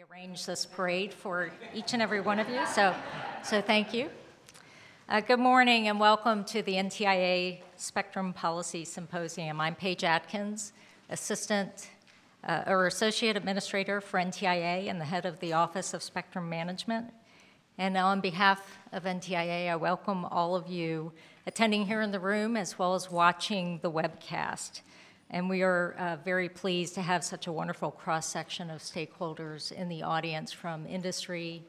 We arranged this parade for each and every one of you, so thank you. Good morning and welcome to the NTIA Spectrum Policy Symposium. I'm Paige Atkins, Associate Administrator for NTIA and the head of the Office of Spectrum Management. And on behalf of NTIA, I welcome all of you attending here in the room as well as watching the webcast. And we are very pleased to have such a wonderful cross-section of stakeholders in the audience from industry,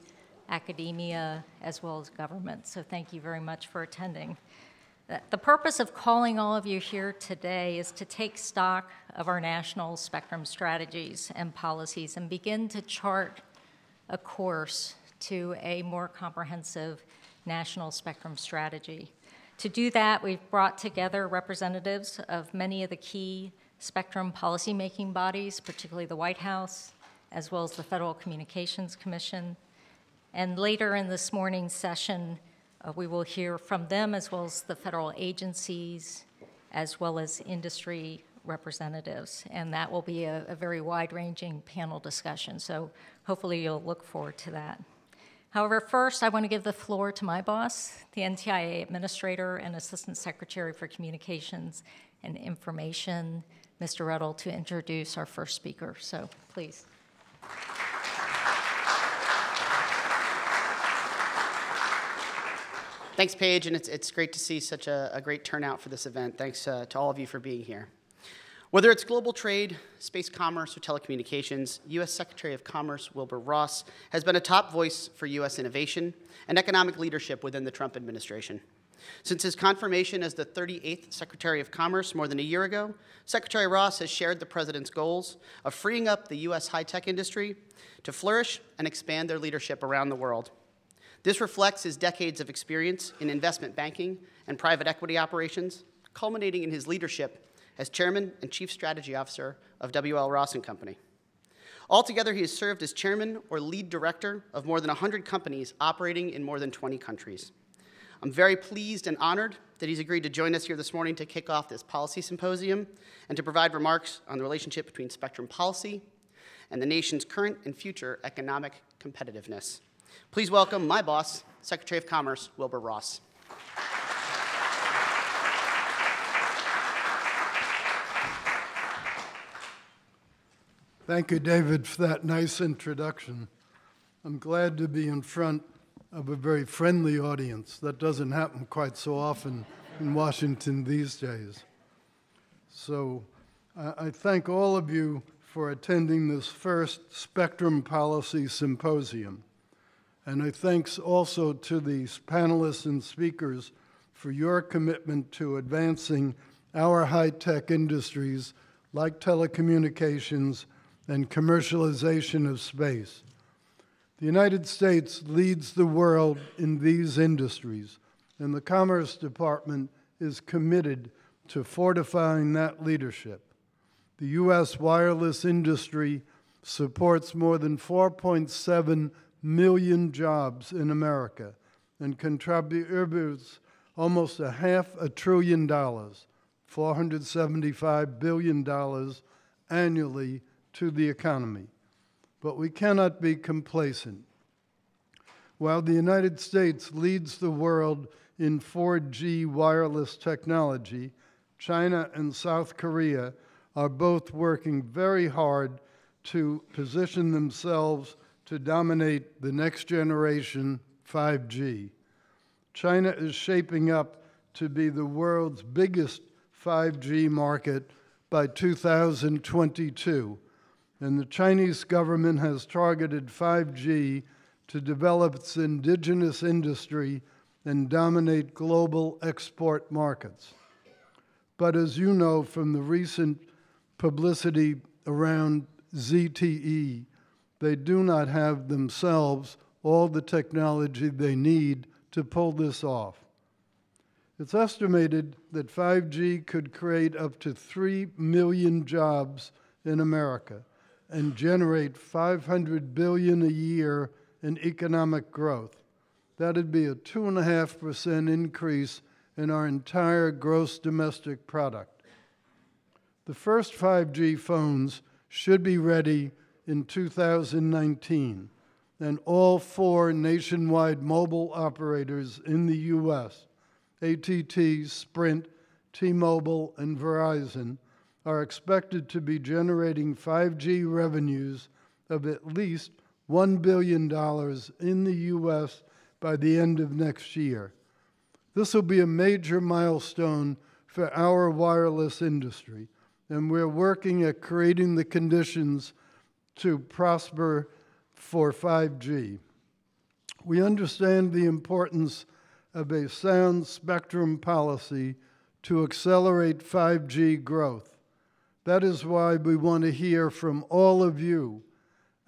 academia, as well as government. So thank you very much for attending. The purpose of calling all of you here today is to take stock of our national spectrum strategies and policies and begin to chart a course to a more comprehensive national spectrum strategy. To do that, we've brought together representatives of many of the key spectrum policymaking bodies, particularly the White House, as well as the Federal Communications Commission. And later in this morning's session, we will hear from them as well as the federal agencies, as well as industry representatives. And that will be a very wide-ranging panel discussion. So hopefully you'll look forward to that. However, first, I want to give the floor to my boss, the NTIA Administrator and Assistant Secretary for Communications and Information, Mr. Ruddle, to introduce our first speaker. So, please. Thanks, Paige, and it's great to see such a great turnout for this event. Thanks to all of you for being here. Whether it's global trade, space commerce, or telecommunications, U.S. Secretary of Commerce Wilbur Ross has been a top voice for U.S. innovation and economic leadership within the Trump administration. Since his confirmation as the 38th Secretary of Commerce more than a year ago, Secretary Ross has shared the President's goals of freeing up the U.S. high-tech industry to flourish and expand their leadership around the world. This reflects his decades of experience in investment banking and private equity operations, culminating in his leadership as Chairman and Chief Strategy Officer of W.L. Ross & Company. Altogether, he has served as Chairman or Lead Director of more than 100 companies operating in more than 20 countries. I'm very pleased and honored that he's agreed to join us here this morning to kick off this policy symposium and to provide remarks on the relationship between spectrum policy and the nation's current and future economic competitiveness. Please welcome my boss, Secretary of Commerce, Wilbur Ross. Thank you, David, for that nice introduction. I'm glad to be in front of a very friendly audience. That doesn't happen quite so often in Washington these days. So I thank all of you for attending this first Spectrum Policy Symposium. And I thanks also to the panelists and speakers for your commitment to advancing our high-tech industries like telecommunications and commercialization of space. The United States leads the world in these industries, and the Commerce Department is committed to fortifying that leadership. The U.S. wireless industry supports more than 4.7 million jobs in America and contributes almost $500 billion, $475 billion annually to the economy. But we cannot be complacent. While the United States leads the world in 4G wireless technology, China and South Korea are both working very hard to position themselves to dominate the next generation 5G. China is shaping up to be the world's biggest 5G market by 2022. And the Chinese government has targeted 5G to develop its indigenous industry and dominate global export markets. But as you know from the recent publicity around ZTE, they do not have themselves all the technology they need to pull this off. It's estimated that 5G could create up to 3 million jobs in America and generate $500 billion a year in economic growth. That'd be a 2.5% increase in our entire gross domestic product. The first 5G phones should be ready in 2019, and all 4 nationwide mobile operators in the U.S., AT&T, Sprint, T-Mobile, and Verizon, are expected to be generating 5G revenues of at least $1 billion in the U.S. by the end of next year. This will be a major milestone for our wireless industry, and we're working at creating the conditions to prosper for 5G. We understand the importance of a sound spectrum policy to accelerate 5G growth. That is why we want to hear from all of you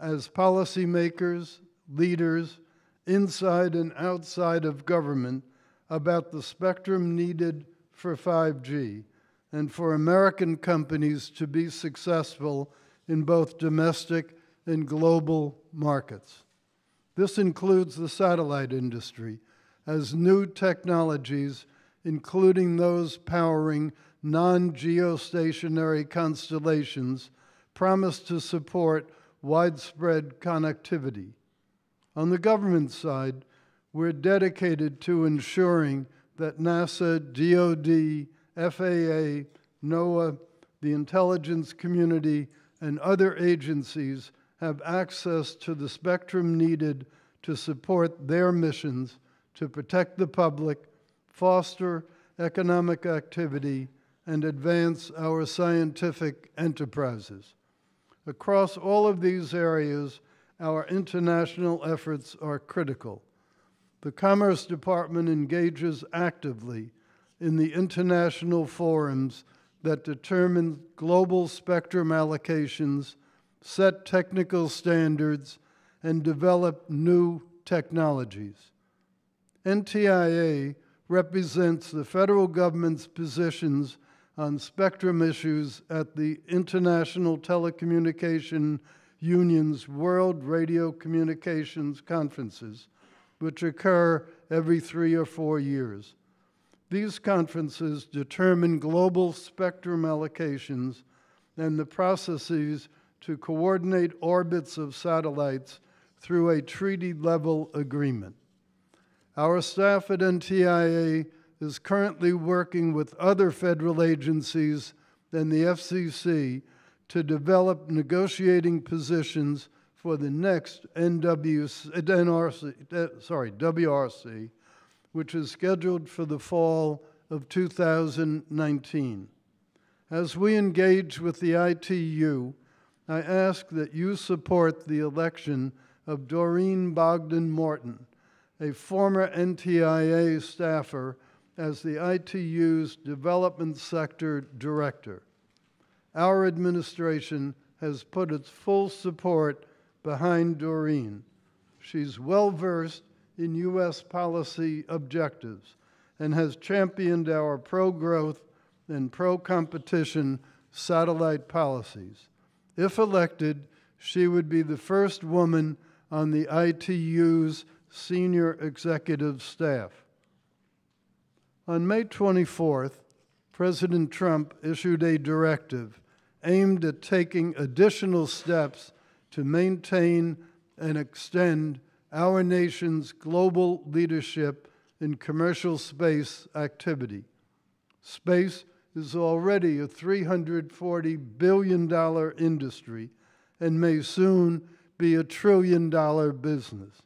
as policymakers, leaders, inside and outside of government, about the spectrum needed for 5G and for American companies to be successful in both domestic and global markets. This includes the satellite industry, as new technologies, including those powering non-geostationary constellations, promise to support widespread connectivity. On the government side, we're dedicated to ensuring that NASA, DoD, FAA, NOAA, the intelligence community, and other agencies have access to the spectrum needed to support their missions to protect the public, foster economic activity, and advance our scientific enterprises. Across all of these areas, our international efforts are critical. The Commerce Department engages actively in the international forums that determine global spectrum allocations, set technical standards, and develop new technologies. NTIA represents the federal government's positions on spectrum issues at the International Telecommunication Union's World Radio Communications Conferences, which occur every 3 or 4 years. These conferences determine global spectrum allocations and the processes to coordinate orbits of satellites through a treaty-level agreement. Our staff at NTIA is currently working with other federal agencies and the FCC to develop negotiating positions for the next WRC, which is scheduled for the fall of 2019. As we engage with the ITU, I ask that you support the election of Doreen Bogdan-Morton, a former NTIA staffer, as the ITU's Development Sector Director. Our administration has put its full support behind Doreen. She's well-versed in U.S. policy objectives and has championed our pro-growth and pro-competition satellite policies. If elected, she would be the first woman on the ITU's senior executive staff. On May 24th, President Trump issued a directive aimed at taking additional steps to maintain and extend our nation's global leadership in commercial space activity. Space is already a $340 billion industry and may soon be a $1 trillion business.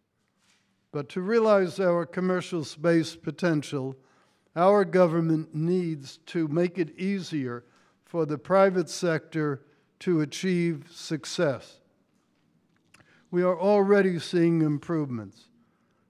But to realize our commercial space potential, our government needs to make it easier for the private sector to achieve success. We are already seeing improvements.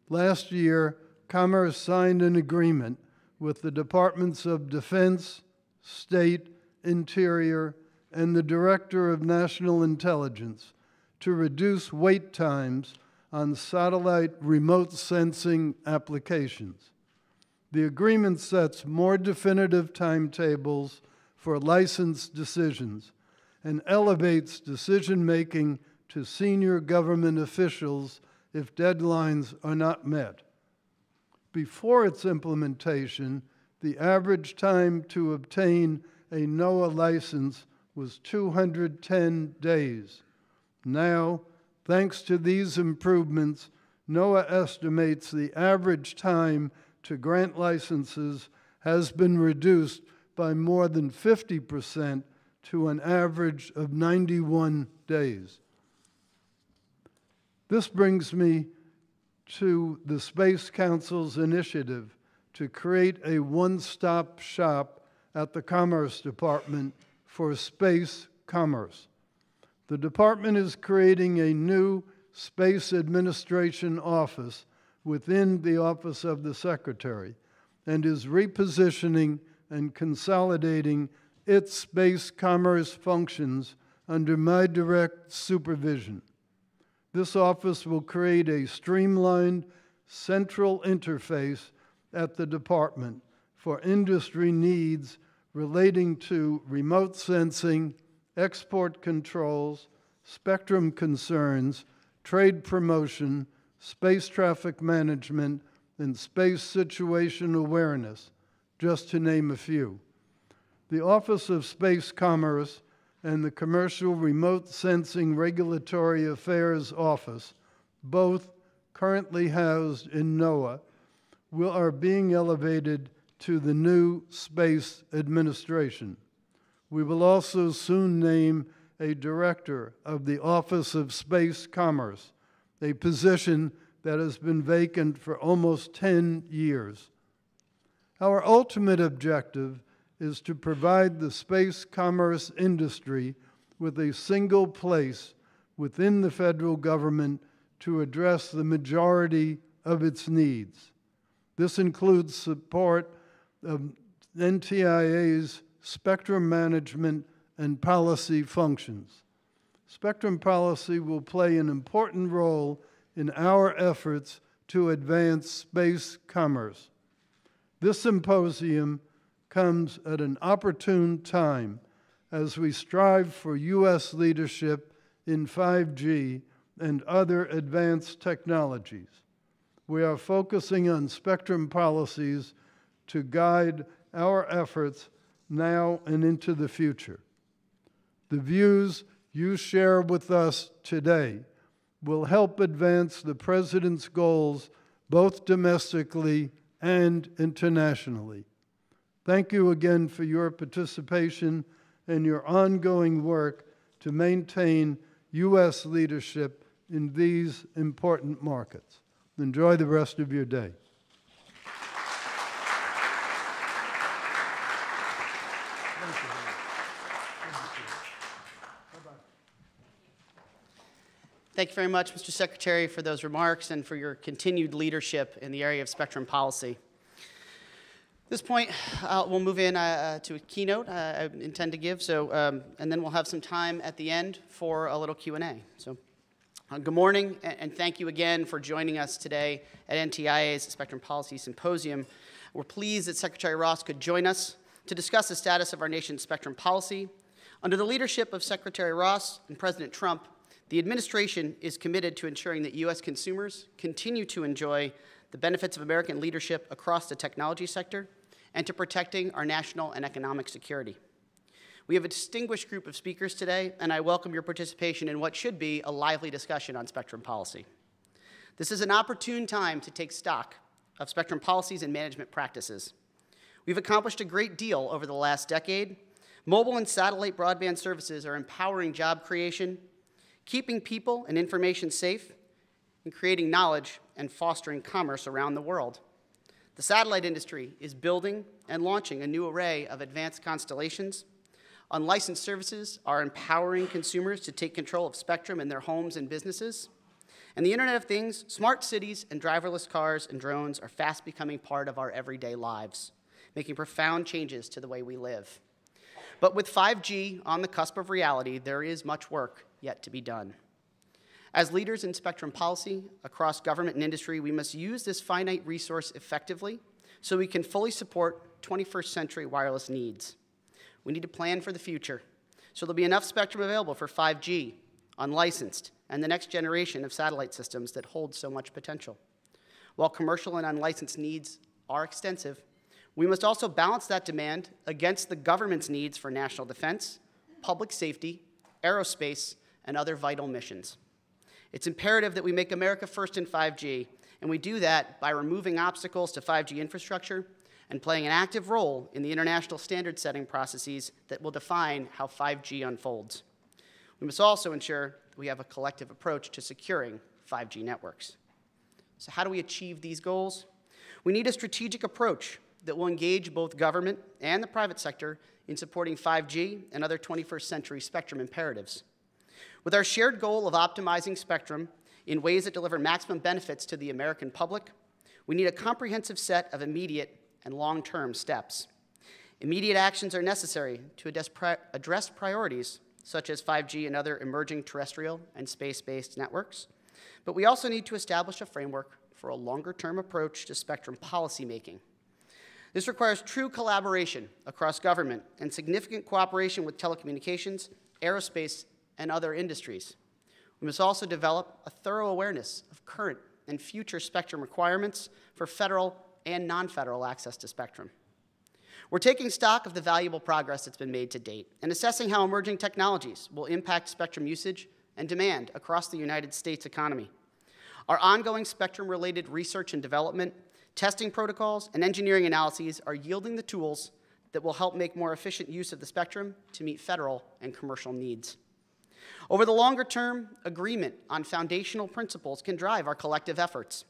Last year, Commerce signed an agreement with the Departments of Defense, State, Interior, and the Director of National Intelligence to reduce wait times on satellite remote sensing applications. The agreement sets more definitive timetables for license decisions and elevates decision-making to senior government officials if deadlines are not met. Before its implementation, the average time to obtain a NOAA license was 210 days. Now, thanks to these improvements, NOAA estimates the average time to grant licenses has been reduced by more than 50% to an average of 91 days. This brings me to the Space Council's initiative to create a one-stop shop at the Commerce Department for space commerce. The department is creating a new Space Administration Office within the Office of the Secretary and is repositioning and consolidating its space commerce functions under my direct supervision. This office will create a streamlined central interface at the department for industry needs relating to remote sensing, export controls, spectrum concerns, trade promotion, space traffic management, and space situation awareness, just to name a few. The Office of Space Commerce and the Commercial Remote Sensing Regulatory Affairs Office, both currently housed in NOAA, are being elevated to the new Space Administration. We will also soon name a director of the Office of Space Commerce, a position that has been vacant for almost 10 years. Our ultimate objective is to provide the space commerce industry with a single place within the federal government to address the majority of its needs. This includes support of NTIA's spectrum management and policy functions. Spectrum policy will play an important role in our efforts to advance space commerce. This symposium comes at an opportune time as we strive for U.S. leadership in 5G and other advanced technologies. We are focusing on spectrum policies to guide our efforts now and into the future. The views you share with us today will help advance the President's goals both domestically and internationally. Thank you again for your participation and your ongoing work to maintain U.S. leadership in these important markets. Enjoy the rest of your day. Thank you very much, Mr. Secretary, for those remarks and for your continued leadership in the area of spectrum policy. At this point, we'll move in to a keynote I intend to give, and then we'll have some time at the end for a little Q&A. So, good morning, and thank you again for joining us today at NTIA's Spectrum Policy Symposium. We're pleased that Secretary Ross could join us to discuss the status of our nation's spectrum policy. Under the leadership of Secretary Ross and President Trump, the administration is committed to ensuring that U.S. consumers continue to enjoy the benefits of American leadership across the technology sector and to protecting our national and economic security. We have a distinguished group of speakers today, and I welcome your participation in what should be a lively discussion on spectrum policy. This is an opportune time to take stock of spectrum policies and management practices. We've accomplished a great deal over the last decade. Mobile and satellite broadband services are empowering job creation, keeping people and information safe, and creating knowledge and fostering commerce around the world. The satellite industry is building and launching a new array of advanced constellations. Unlicensed services are empowering consumers to take control of spectrum in their homes and businesses. And the Internet of Things, smart cities, and driverless cars and drones are fast becoming part of our everyday lives, making profound changes to the way we live. But with 5G on the cusp of reality, there is much work yet to be done. As leaders in spectrum policy across government and industry, we must use this finite resource effectively so we can fully support 21st century wireless needs. We need to plan for the future, so there'll be enough spectrum available for 5G, unlicensed, and the next generation of satellite systems that hold so much potential. While commercial and unlicensed needs are extensive, we must also balance that demand against the government's needs for national defense, public safety, aerospace, and other vital missions. It's imperative that we make America first in 5G, and we do that by removing obstacles to 5G infrastructure and playing an active role in the international standard-setting processes that will define how 5G unfolds. We must also ensure that we have a collective approach to securing 5G networks. So how do we achieve these goals? We need a strategic approach that will engage both government and the private sector in supporting 5G and other 21st century spectrum imperatives. With our shared goal of optimizing spectrum in ways that deliver maximum benefits to the American public, we need a comprehensive set of immediate and long-term steps. Immediate actions are necessary to address priorities such as 5G and other emerging terrestrial and space-based networks, but we also need to establish a framework for a longer-term approach to spectrum policymaking. This requires true collaboration across government and significant cooperation with telecommunications, aerospace, and other industries. We must also develop a thorough awareness of current and future spectrum requirements for federal and non-federal access to spectrum. We're taking stock of the valuable progress that's been made to date and assessing how emerging technologies will impact spectrum usage and demand across the United States economy. Our ongoing spectrum-related research and development, testing protocols, and engineering analyses are yielding the tools that will help make more efficient use of the spectrum to meet federal and commercial needs. Over the longer term, agreement on foundational principles can drive our collective efforts.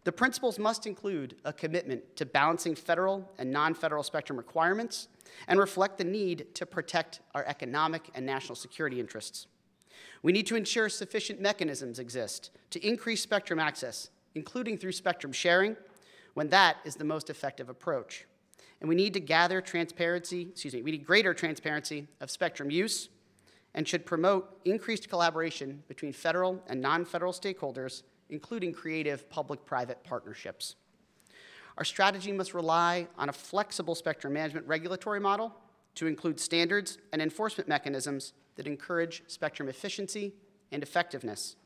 The principles must include a commitment to balancing federal and non-federal spectrum requirements and reflect the need to protect our economic and national security interests. We need to ensure sufficient mechanisms exist to increase spectrum access, including through spectrum sharing, when that is the most effective approach. And we need greater transparency of spectrum use and should promote increased collaboration between federal and non-federal stakeholders, including creative public-private partnerships. Our strategy must rely on a flexible spectrum management regulatory model to include standards and enforcement mechanisms that encourage spectrum efficiency and effectiveness.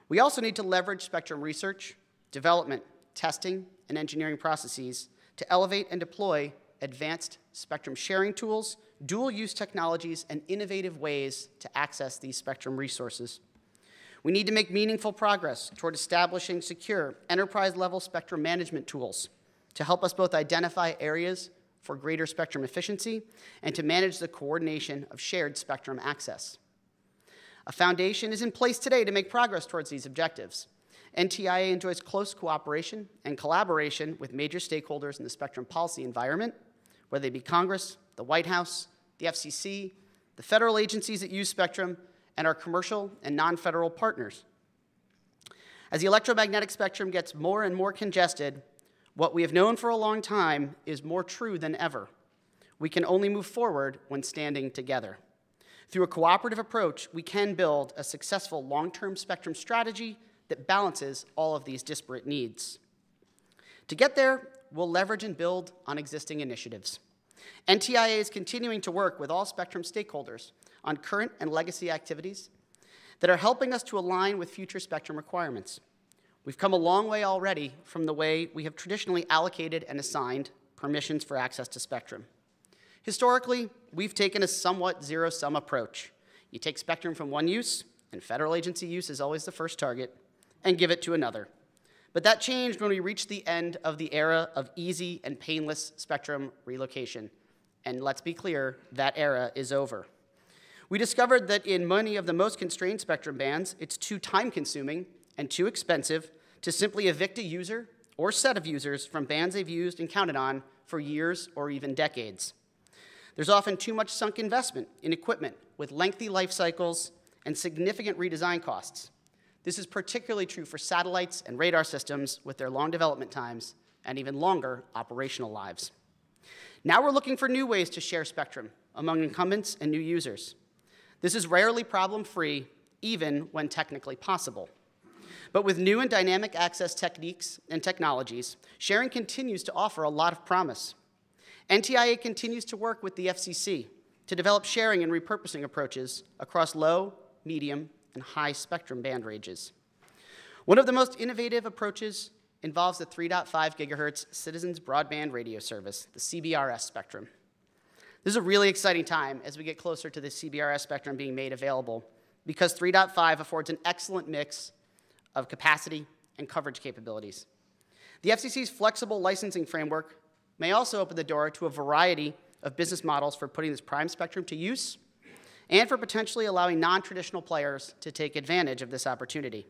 We also need to leverage spectrum research, development, testing, and engineering processes to elevate and deploy advanced spectrum sharing tools, dual-use technologies, and innovative ways to access these spectrum resources. We need to make meaningful progress toward establishing secure enterprise-level spectrum management tools to help us both identify areas for greater spectrum efficiency and to manage the coordination of shared spectrum access. A foundation is in place today to make progress towards these objectives. NTIA enjoys close cooperation and collaboration with major stakeholders in the spectrum policy environment, whether they be Congress, the White House, the FCC, the federal agencies that use spectrum, and our commercial and non-federal partners. As the electromagnetic spectrum gets more and more congested, what we have known for a long time is more true than ever. We can only move forward when standing together. Through a cooperative approach, we can build a successful long-term spectrum strategy that balances all of these disparate needs. To get there, we'll leverage and build on existing initiatives. NTIA is continuing to work with all spectrum stakeholders on current and legacy activities that are helping us to align with future spectrum requirements. We've come a long way already from the way we have traditionally allocated and assigned permissions for access to spectrum. Historically, we've taken a somewhat zero-sum approach. You take spectrum from one use, and federal agency use is always the first target, and give it to another. But that changed when we reached the end of the era of easy and painless spectrum relocation. And let's be clear, that era is over. We discovered that in many of the most constrained spectrum bands, it's too time-consuming and too expensive to simply evict a user or set of users from bands they've used and counted on for years or even decades. There's often too much sunk investment in equipment with lengthy life cycles and significant redesign costs. This is particularly true for satellites and radar systems with their long development times and even longer operational lives. Now we're looking for new ways to share spectrum among incumbents and new users. This is rarely problem-free, even when technically possible. But with new and dynamic access techniques and technologies, sharing continues to offer a lot of promise. NTIA continues to work with the FCC to develop sharing and repurposing approaches across low, medium, and high spectrum band ranges. One of the most innovative approaches involves the 3.5 gigahertz Citizens Broadband Radio Service, the CBRS spectrum. This is a really exciting time as we get closer to the CBRS spectrum being made available because 3.5 affords an excellent mix of capacity and coverage capabilities. The FCC's flexible licensing framework may also open the door to a variety of business models for putting this prime spectrum to use and for potentially allowing non-traditional players to take advantage of this opportunity.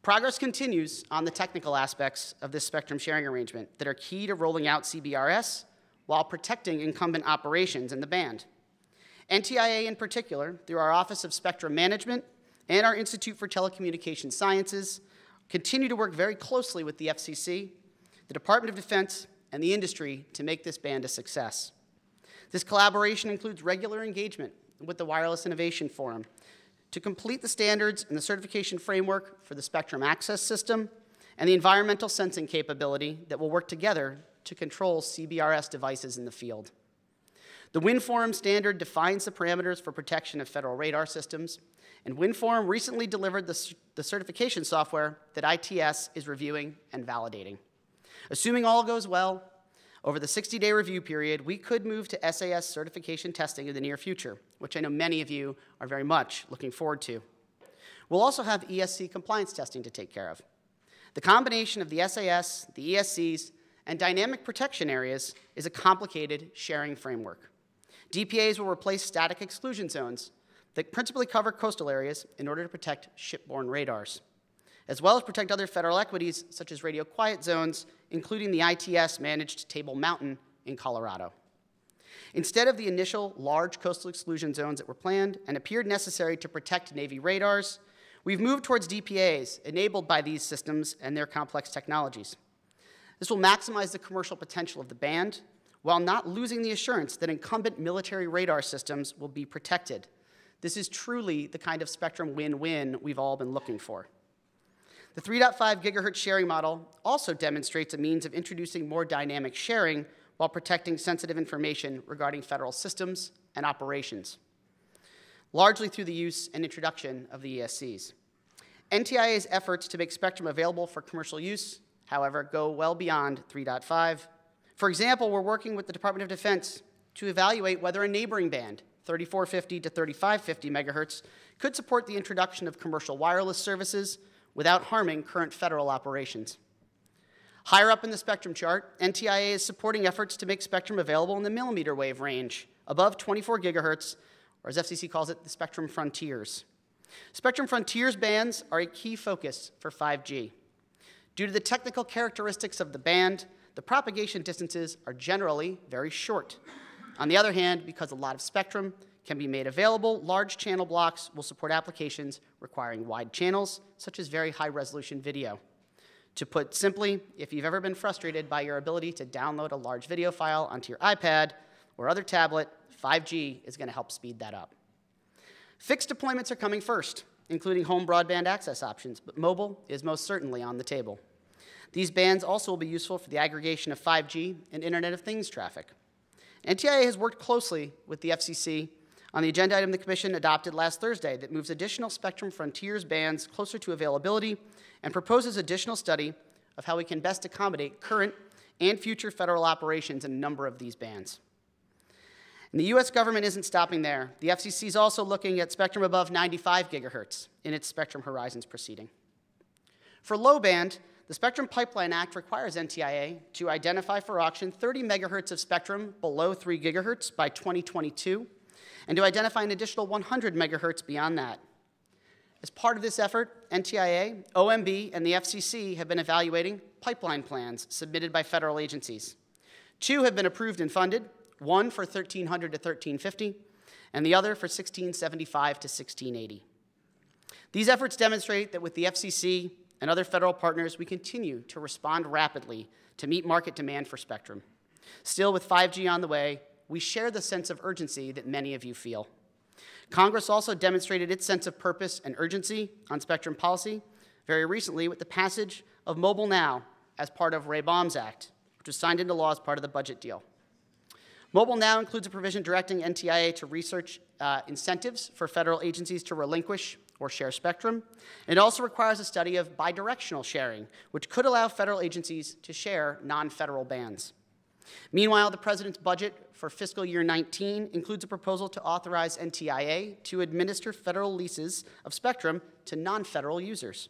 Progress continues on the technical aspects of this spectrum sharing arrangement that are key to rolling out CBRS while protecting incumbent operations in the band. NTIA in particular, through our Office of Spectrum Management and our Institute for Telecommunication Sciences, continue to work very closely with the FCC, the Department of Defense, and the industry to make this band a success. This collaboration includes regular engagement with the Wireless Innovation Forum to complete the standards and the certification framework for the spectrum access system and the environmental sensing capability that will work together to control CBRS devices in the field. The WinForum standard defines the parameters for protection of federal radar systems, and WinForum recently delivered the certification software that ITS is reviewing and validating. Assuming all goes well, over the 60-day review period, we could move to SAS certification testing in the near future, which I know many of you are very much looking forward to. We'll also have ESC compliance testing to take care of. The combination of the SAS, the ESCs, and dynamic protection areas is a complicated sharing framework. DPAs will replace static exclusion zones that principally cover coastal areas in order to protect shipborne radars, as well as protect other federal equities such as radio quiet zones, including the ITS-managed Table Mountain in Colorado. Instead of the initial large coastal exclusion zones that were planned and appeared necessary to protect Navy radars, we've moved towards DPAs enabled by these systems and their complex technologies. This will maximize the commercial potential of the band while not losing the assurance that incumbent military radar systems will be protected. This is truly the kind of spectrum win-win we've all been looking for. The 3.5 gigahertz sharing model also demonstrates a means of introducing more dynamic sharing while protecting sensitive information regarding federal systems and operations, largely through the use and introduction of the ESCs. NTIA's efforts to make spectrum available for commercial use, however, go well beyond 3.5. For example, we're working with the Department of Defense to evaluate whether a neighboring band, 3450 to 3550 megahertz, could support the introduction of commercial wireless services without harming current federal operations. Higher up in the spectrum chart, NTIA is supporting efforts to make spectrum available in the millimeter wave range, above 24 gigahertz, or as FCC calls it, the spectrum frontiers. Spectrum frontiers bands are a key focus for 5G. Due to the technical characteristics of the band, the propagation distances are generally very short. On the other hand, because a lot of spectrum can be made available, large channel blocks will support applications requiring wide channels, such as very high-resolution video. To put simply, if you've ever been frustrated by your ability to download a large video file onto your iPad or other tablet, 5G is going to help speed that up. Fixed deployments are coming first, including home broadband access options, but mobile is most certainly on the table. These bands also will be useful for the aggregation of 5G and Internet of Things traffic. NTIA has worked closely with the FCC on the agenda item the Commission adopted last Thursday that moves additional Spectrum Frontiers bands closer to availability and proposes additional study of how we can best accommodate current and future federal operations in a number of these bands. And the U.S. government isn't stopping there. The FCC is also looking at spectrum above 95 gigahertz in its Spectrum Horizons proceeding. For low band, the Spectrum Pipeline Act requires NTIA to identify for auction 30 megahertz of spectrum below 3 gigahertz by 2022, and to identify an additional 100 megahertz beyond that. As part of this effort, NTIA, OMB, and the FCC have been evaluating pipeline plans submitted by federal agencies. 2 have been approved and funded, one for 1300 to 1350, and the other for 1675 to 1680. These efforts demonstrate that with the FCC and other federal partners, we continue to respond rapidly to meet market demand for spectrum. Still, with 5G on the way, we share the sense of urgency that many of you feel. Congress also demonstrated its sense of purpose and urgency on spectrum policy very recently with the passage of Mobile Now as part of Ray Baum's Act, which was signed into law as part of the budget deal. Mobile Now includes a provision directing NTIA to research incentives for federal agencies to relinquish or share spectrum. It also requires a study of bidirectional sharing, which could allow federal agencies to share non-federal bands. Meanwhile, the President's budget for fiscal year 19 includes a proposal to authorize NTIA to administer federal leases of spectrum to non-federal users.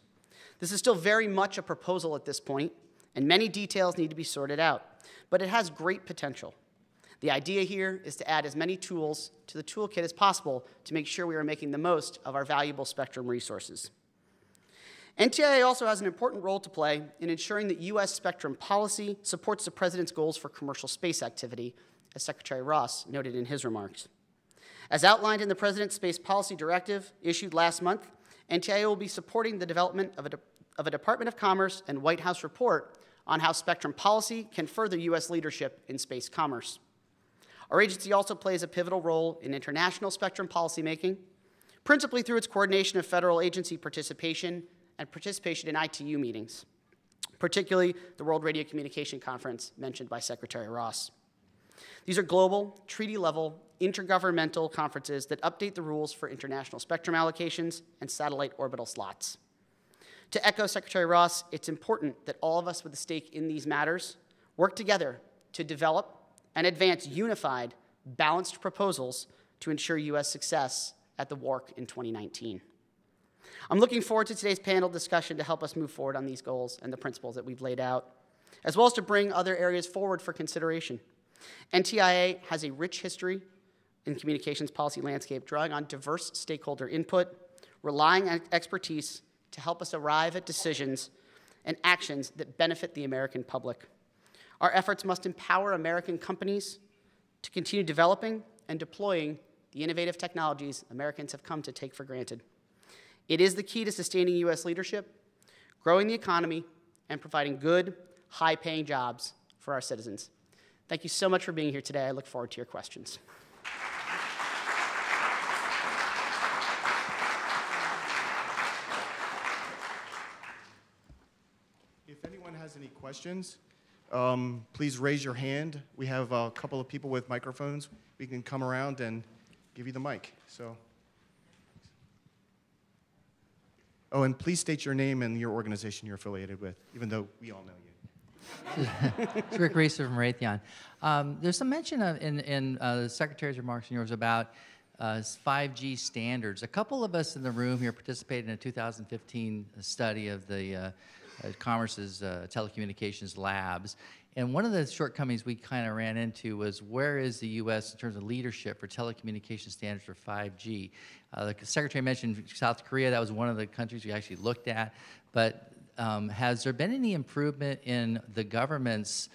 This is still very much a proposal at this point, and many details need to be sorted out, but it has great potential. The idea here is to add as many tools to the toolkit as possible to make sure we are making the most of our valuable spectrum resources. NTIA also has an important role to play in ensuring that U.S. spectrum policy supports the President's goals for commercial space activity, as Secretary Ross noted in his remarks. As outlined in the President's Space Policy Directive issued last month, NTIA will be supporting the development of a Department of Commerce and White House report on how spectrum policy can further U.S. leadership in space commerce. Our agency also plays a pivotal role in international spectrum policymaking, principally through its coordination of federal agency participation and participation in ITU meetings, particularly the World Radio Communication Conference mentioned by Secretary Ross. These are global, treaty-level, intergovernmental conferences that update the rules for international spectrum allocations and satellite orbital slots. To echo Secretary Ross, it's important that all of us with a stake in these matters work together to develop and advance unified, balanced proposals to ensure U.S. success at the WARC in 2019. I'm looking forward to today's panel discussion to help us move forward on these goals and the principles that we've laid out, as well as to bring other areas forward for consideration. NTIA has a rich history in communications policy landscape, drawing on diverse stakeholder input, relying on expertise to help us arrive at decisions and actions that benefit the American public. Our efforts must empower American companies to continue developing and deploying the innovative technologies Americans have come to take for granted. It is the key to sustaining U.S. leadership, growing the economy, and providing good, high-paying jobs for our citizens. Thank you so much for being here today. I look forward to your questions. If anyone has any questions, please raise your hand. We have a couple of people with microphones. We can come around and give you the mic. Oh, and please state your name and your organization you're affiliated with, even though we all know you. It's Rick Racer from Raytheon. There's some mention in the Secretary's remarks and yours about 5G standards. A couple of us in the room here participated in a 2015 study of the Commerce's telecommunications labs. And one of the shortcomings we kind of ran into was where is the U.S. in terms of leadership for telecommunication standards for 5G? The Secretary mentioned South Korea. That was one of the countries we actually looked at. But has there been any improvement in the government's,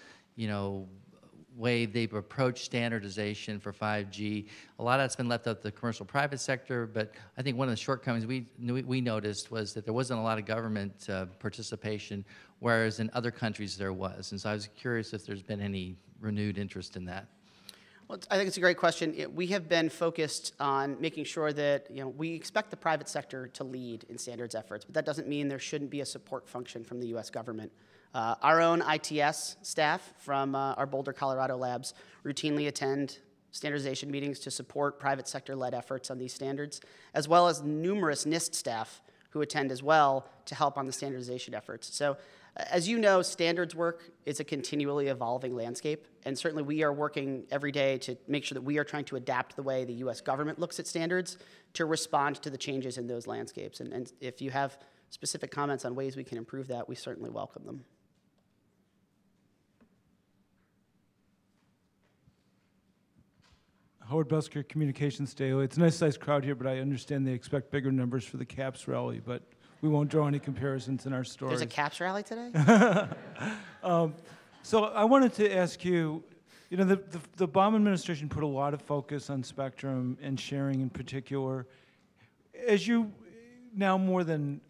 way they've approached standardization for 5G? A lot of that's been left up to the commercial private sector, but I think one of the shortcomings we noticed was that there wasn't a lot of government participation, whereas in other countries there was. And so I was curious if there's been any renewed interest in that. Well, I think it's a great question. We have been focused on making sure that we expect the private sector to lead in standards efforts, but that doesn't mean there shouldn't be a support function from the U.S. government. Our own ITS staff from our Boulder, Colorado labs routinely attend standardization meetings to support private sector-led efforts on these standards, as well as numerous NIST staff who attend as well to help on the standardization efforts. So as you know, standards work is a continually evolving landscape, and certainly we are working every day to make sure that we are trying to adapt the way the U.S. government looks at standards to respond to the changes in those landscapes. And if you have specific comments on ways we can improve that, we certainly welcome them. Howard Busker, Communications Daily. It's a nice sized crowd here, but I understand they expect bigger numbers for the CAPS rally, but we won't draw any comparisons in our stories. There's a CAPS rally today? So I wanted to ask you, the Obama administration put a lot of focus on spectrum and sharing in particular. As you now more than,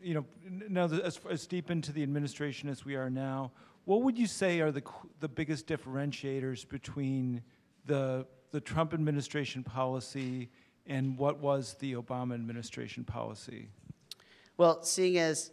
now as deep into the administration as we are now, what would you say are the biggest differentiators between the Trump administration policy and what was the Obama administration policy? Well, seeing as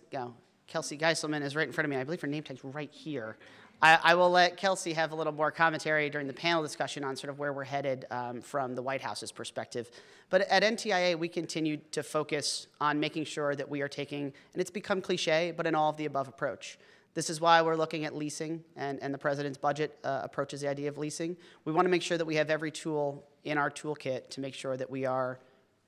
Kelsey Geiselman is right in front of me, I believe her name tag's right here. I will let Kelsey have a little more commentary during the panel discussion on sort of where we're headed from the White House's perspective. But at NTIA, we continue to focus on making sure that we are taking, and it's become cliche, but an all of the above approach. This is why we're looking at leasing, and the president's budget approaches the idea of leasing. We want to make sure that we have every tool in our toolkit to make sure that we are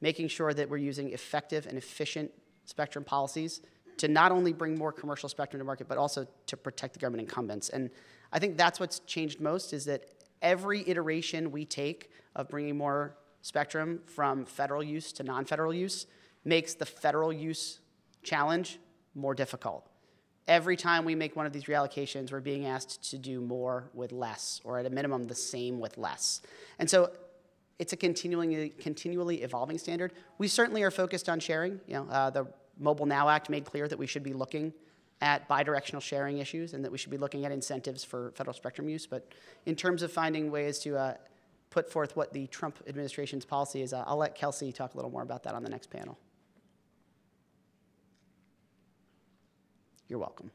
making sure that we're using effective and efficient spectrum policies to not only bring more commercial spectrum to market, but also to protect the government incumbents. And I think that's what's changed most, is that every iteration we take of bringing more spectrum from federal use to non-federal use makes the federal use challenge more difficult. Every time we make one of these reallocations, we're being asked to do more with less, or at a minimum, the same with less. And so it's a continually evolving standard. We certainly are focused on sharing. The Mobile Now Act made clear that we should be looking at bidirectional sharing issues and that we should be looking at incentives for federal spectrum use. But in terms of finding ways to put forth what the Trump administration's policy is, I'll let Kelsey talk a little more about that on the next panel. You're welcome.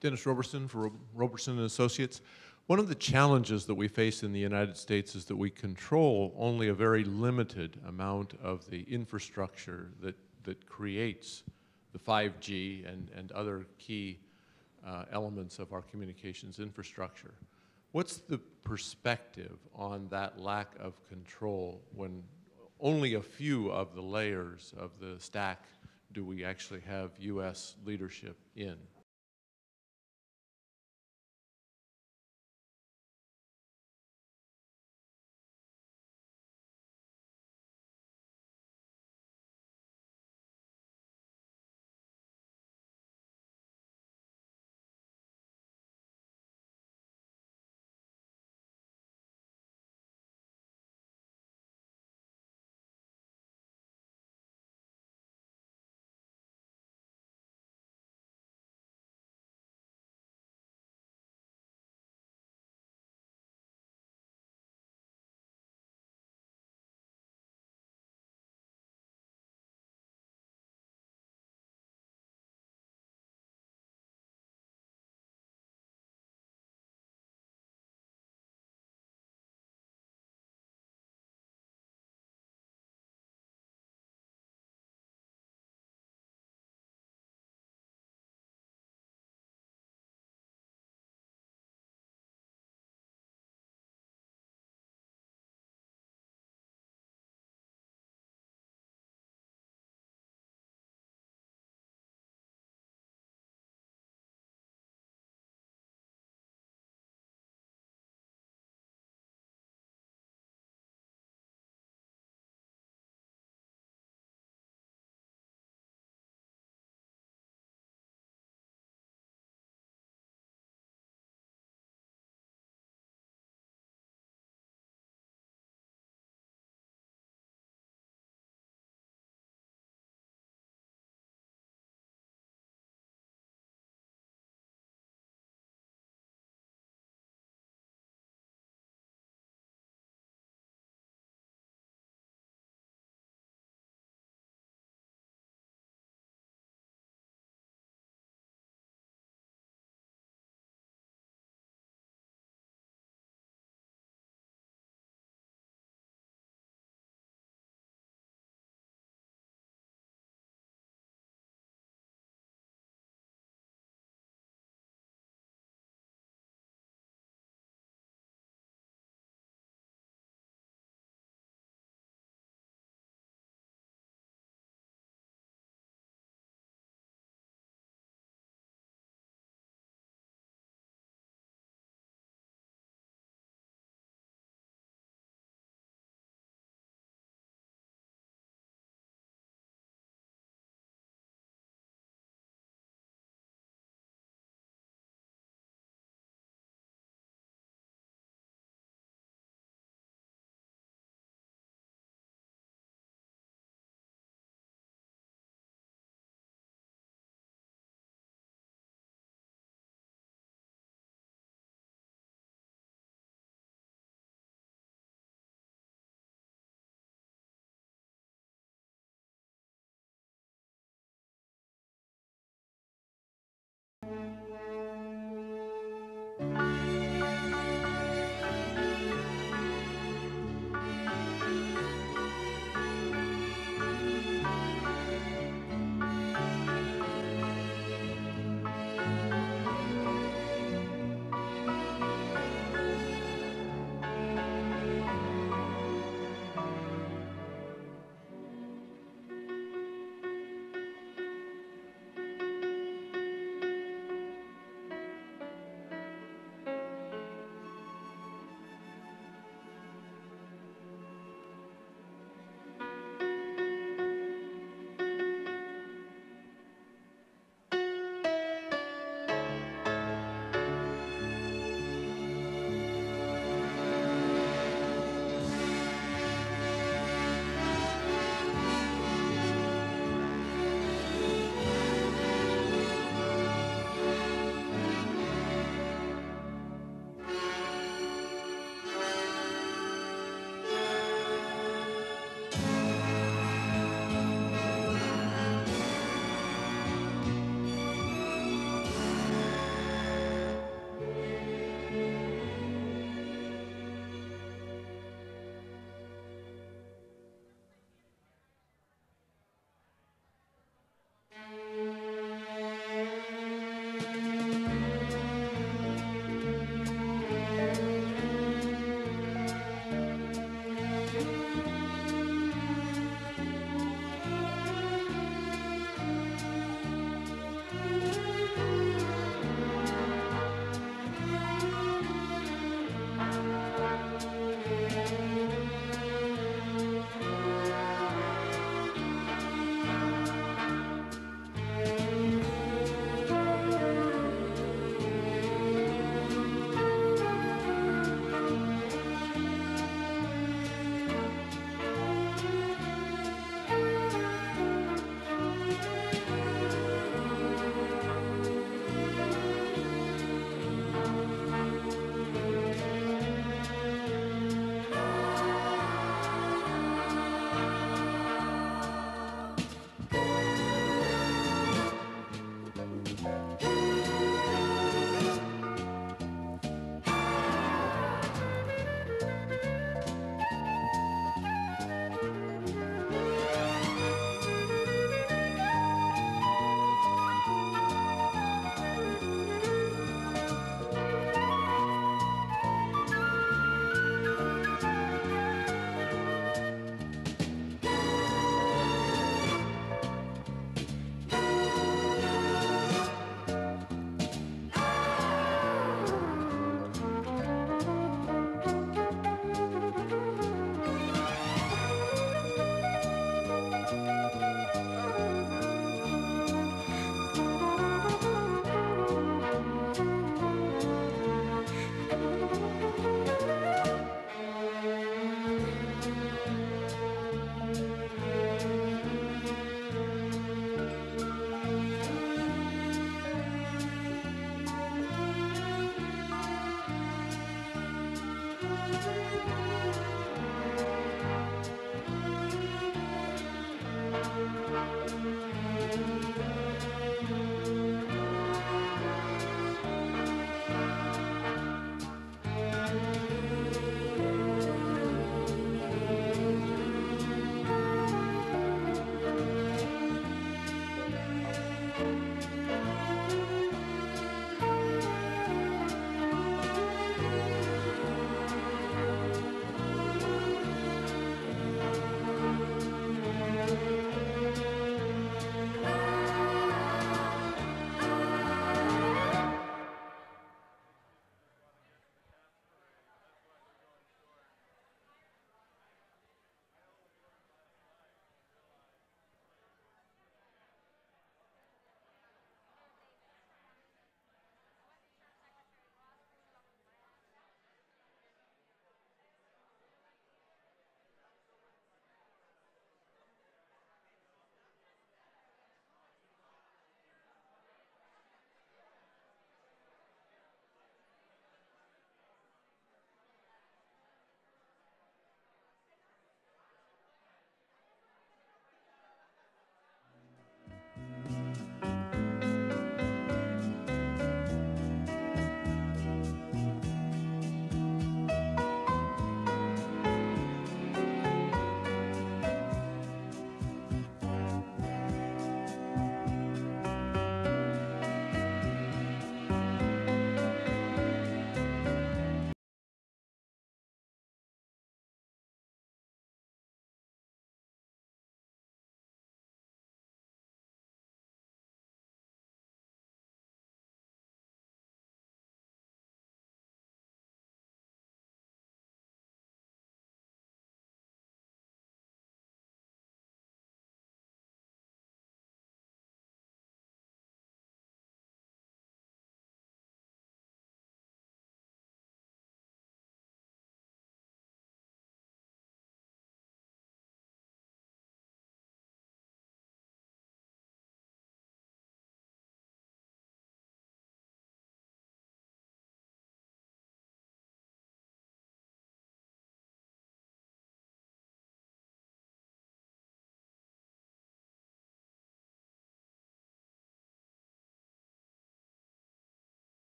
Dennis Roberson for Roberson and Associates. One of the challenges that we face in the United States is that we control only a very limited amount of the infrastructure that creates the 5G and other key elements of our communications infrastructure. What's the perspective on that lack of control when only a few of the layers of the stack do we actually have U.S. leadership in?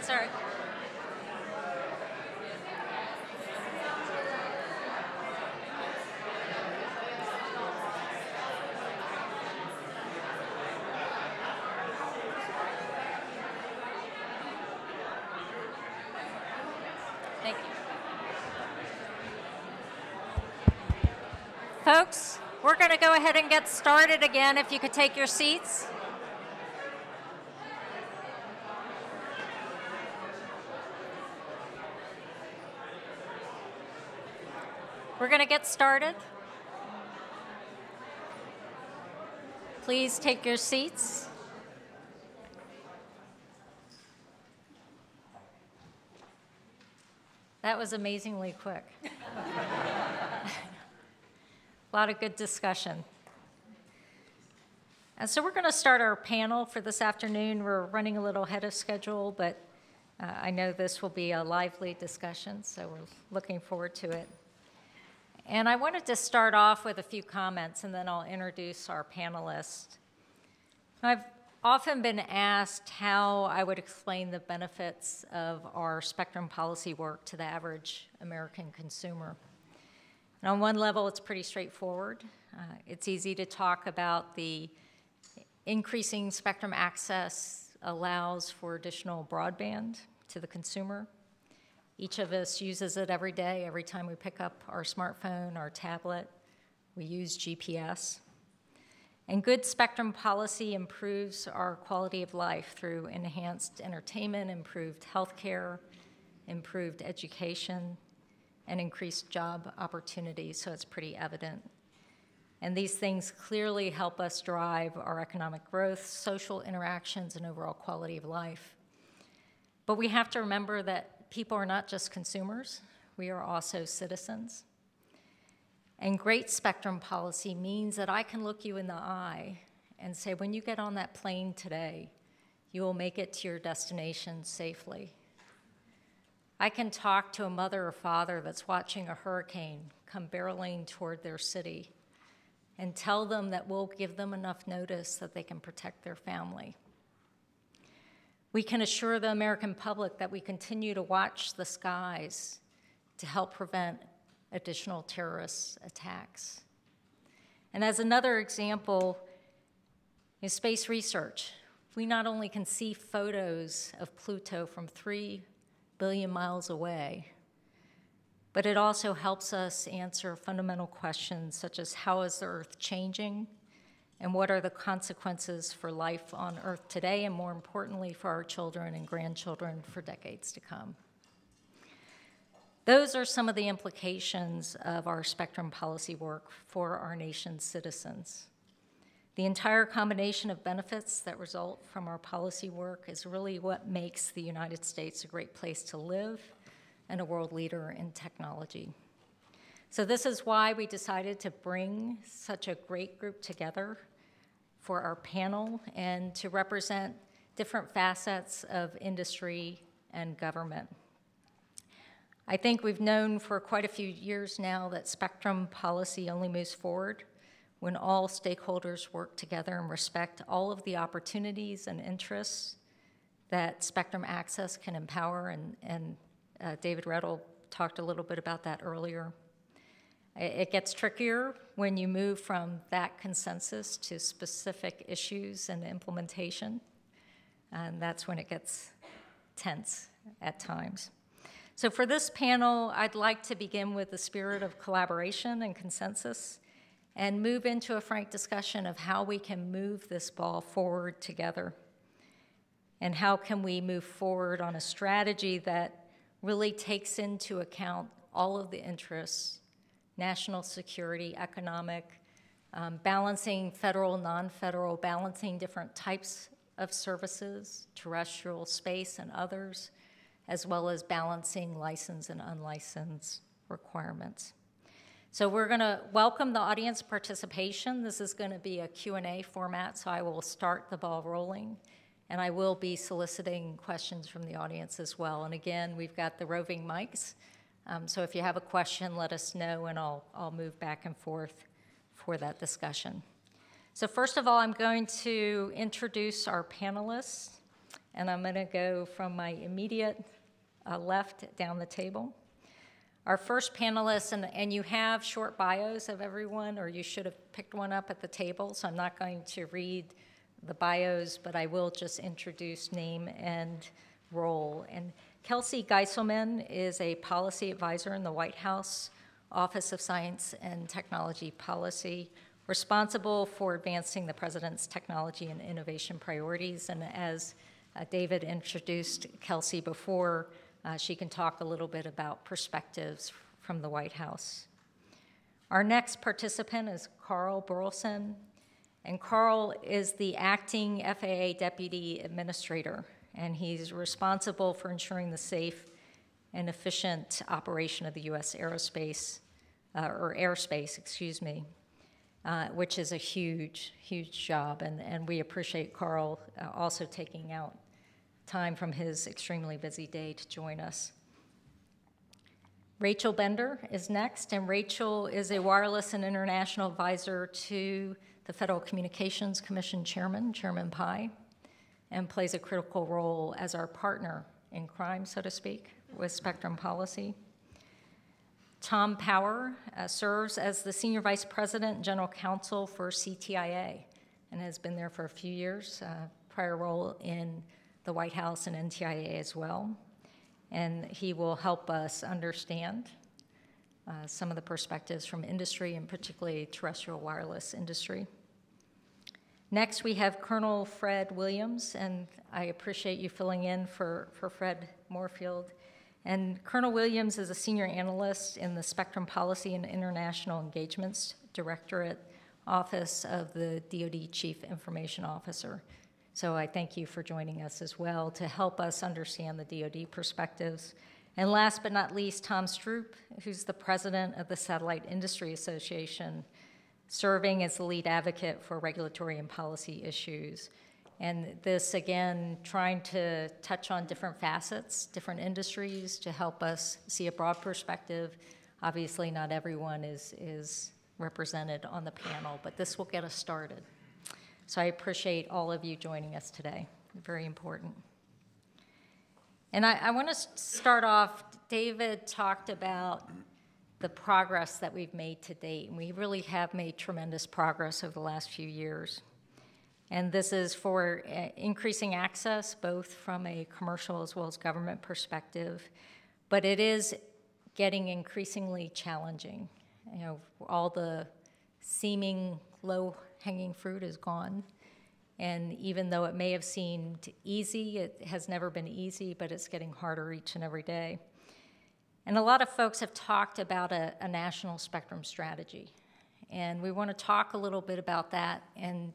That's all right. Thank you. Folks, we're going to go ahead and get started again. If you could take your seats. We're going to get started. Please take your seats. That was amazingly quick. A lot of good discussion. And so we're going to start our panel for this afternoon. We're running a little ahead of schedule, but I know this will be a lively discussion, so we're looking forward to it. And I wanted to start off with a few comments, and then I'll introduce our panelists. I've often been asked how I would explain the benefits of our spectrum policy work to the average American consumer. And on one level, it's pretty straightforward. It's easy to talk about the increasing spectrum access allows for additional broadband to the consumer. Each of us uses it every day. Every time we pick up our smartphone, our tablet, we use GPS. And good spectrum policy improves our quality of life through enhanced entertainment, improved healthcare, improved education, and increased job opportunities, so it's pretty evident. And these things clearly help us drive our economic growth, social interactions, and overall quality of life. But we have to remember that people are not just consumers, we are also citizens. And great spectrum policy means that I can look you in the eye and say, when you get on that plane today, you will make it to your destination safely. I can talk to a mother or father that's watching a hurricane come barreling toward their city and tell them that we'll give them enough notice that they can protect their family. We can assure the American public that we continue to watch the skies to help prevent additional terrorist attacks. And as another example, in space research, we not only can see photos of Pluto from 3 billion miles away, but it also helps us answer fundamental questions such as how is the Earth changing and what are the consequences for life on Earth today and more importantly for our children and grandchildren for decades to come. Those are some of the implications of our spectrum policy work for our nation's citizens. The entire combination of benefits that result from our policy work is really what makes the United States a great place to live and a world leader in technology. So this is why we decided to bring such a great group together for our panel and to represent different facets of industry and government. I think we've known for quite a few years now that spectrum policy only moves forward when all stakeholders work together and respect all of the opportunities and interests that spectrum access can empower, and David Rettel talked a little bit about that earlier. It gets trickier when you move from that consensus to specific issues and implementation, and that's when it gets tense at times. So for this panel, I'd like to begin with the spirit of collaboration and consensus and move into a frank discussion of how we can move this ball forward together and how can we move forward on a strategy that really takes into account all of the interests, national security, economic, balancing federal, non-federal, balancing different types of services, terrestrial, space, and others, as well as balancing licensed and unlicensed requirements. So we're going to welcome the audience participation. This is going to be a Q&A format, so I will start the ball rolling, and I will be soliciting questions from the audience as well. And again, we've got the roving mics, so if you have a question, let us know, and I'll move back and forth for that discussion. So first of all, I'm going to introduce our panelists. and I'm going to go from my immediate left down the table. Our first panelist, and you have short bios of everyone, or you should have picked one up at the table, so I'm not going to read the bios, but I will just introduce name and role. And Kelsey Geiselman is a policy advisor in the White House Office of Science and Technology Policy, responsible for advancing the president's technology and innovation priorities. And as David introduced Kelsey before, she can talk a little bit about perspectives from the White House. Our next participant is Carl Burleson, and Carl is the acting FAA Deputy Administrator, and he's responsible for ensuring the safe and efficient operation of the U.S. airspace, which is a huge, huge job, and we appreciate Carl also taking out time from his extremely busy day to join us. Rachel Bender is next, and Rachel is a wireless and international advisor to the Federal Communications Commission Chairman, Chairman Pai, and plays a critical role as our partner in crime, so to speak, with Spectrum Policy. Tom Power serves as the Senior Vice President and General Counsel for CTIA and has been there for a few years, prior role in the White House and NTIA as well. And he will help us understand some of the perspectives from industry, and particularly terrestrial wireless industry. Next, we have Colonel Fred Williams, and I appreciate you filling in for Fred Moorfield. And Colonel Williams is a senior analyst in the Spectrum Policy and International Engagements Directorate Office of the DoD Chief Information Officer. So I thank you for joining us as well to help us understand the DoD perspectives. And last but not least, Tom Stroop, who's the president of the Satellite Industry Association, serving as the lead advocate for regulatory and policy issues. And this, again, trying to touch on different facets, different industries to help us see a broad perspective. Obviously, not everyone is represented on the panel, but this will get us started. So I appreciate all of you joining us today. Very important. And I want to start off, David talked about the progress that we've made to date, and we really have made tremendous progress over the last few years. And this is for increasing access, both from a commercial as well as government perspective, but it is getting increasingly challenging. You know, all the seeming low-hanging fruit is gone. And even though it may have seemed easy, it has never been easy, but it's getting harder each and every day. And a lot of folks have talked about a national spectrum strategy. And we want to talk a little bit about that and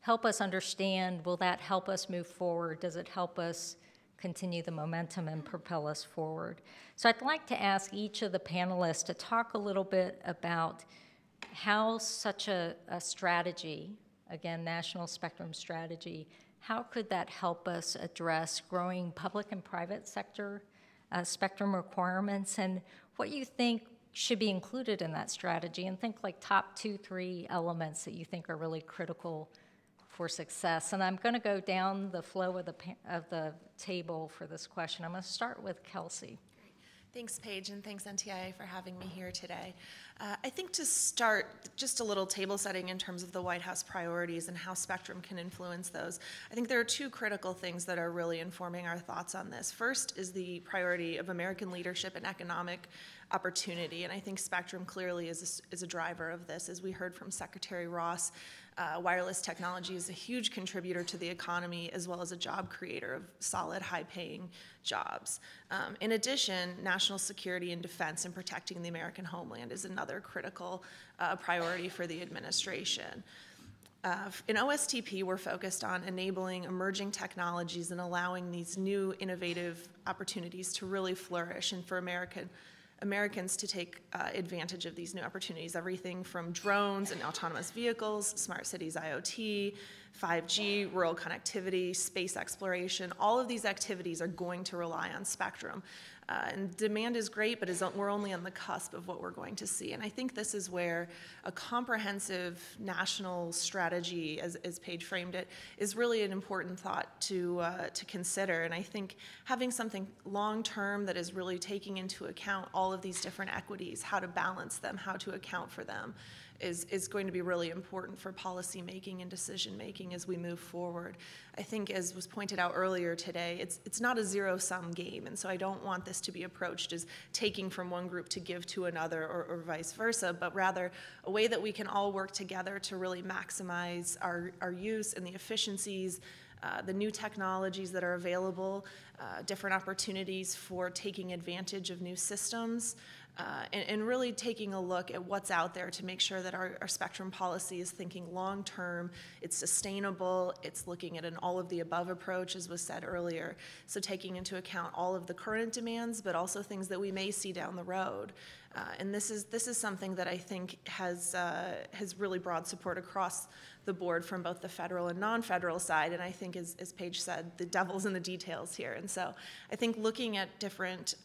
help us understand, will that help us move forward? Does it help us continue the momentum and propel us forward? So I'd like to ask each of the panelists to talk a little bit about how such a strategy, again, national spectrum strategy, how could that help us address growing public and private sector spectrum requirements, and what you think should be included in that strategy, and think like top 2-3 elements that you think are really critical for success. And I'm going to go down the flow of the table for this question. I'm going to start with Kelsey. Thanks, Paige, and thanks, NTIA, for having me here today. I think to start, just a little table setting in terms of the White House priorities and how spectrum can influence those. I think there are two critical things that are really informing our thoughts on this. First is the priority of American leadership and economic opportunity, and I think spectrum clearly is a driver of this. As we heard from Secretary Ross, wireless technology is a huge contributor to the economy as well as a job creator of solid, high-paying jobs. In addition, national security and defense and protecting the American homeland is another critical priority for the administration. In OSTP, we're focused on enabling emerging technologies and allowing these new innovative opportunities to really flourish and for Americans to take advantage of these new opportunities, everything from drones and autonomous vehicles, smart cities IoT, 5G, rural connectivity, space exploration. All of these activities are going to rely on spectrum. And demand is great, but we're only on the cusp of what we're going to see. And I think this is where a comprehensive national strategy, as Paige framed it, is really an important thought to consider. And I think having something long-term that is really taking into account all of these different equities, how to balance them, how to account for them, is going to be really important for policy making and decision making as we move forward. I think, as was pointed out earlier today, it's not a zero-sum game, and so I don't want this to be approached as taking from one group to give to another or vice versa, but rather a way that we can all work together to really maximize our use and the efficiencies, the new technologies that are available, different opportunities for taking advantage of new systems, and really taking a look at what's out there to make sure that our spectrum policy is thinking long-term, it's sustainable, it's looking at an all-of-the-above approach, as was said earlier. So taking into account all of the current demands, but also things that we may see down the road. And this is something that I think has really broad support across the board from both the federal and non-federal side. And I think, as Paige said, the devil's in the details here. And so I think looking at different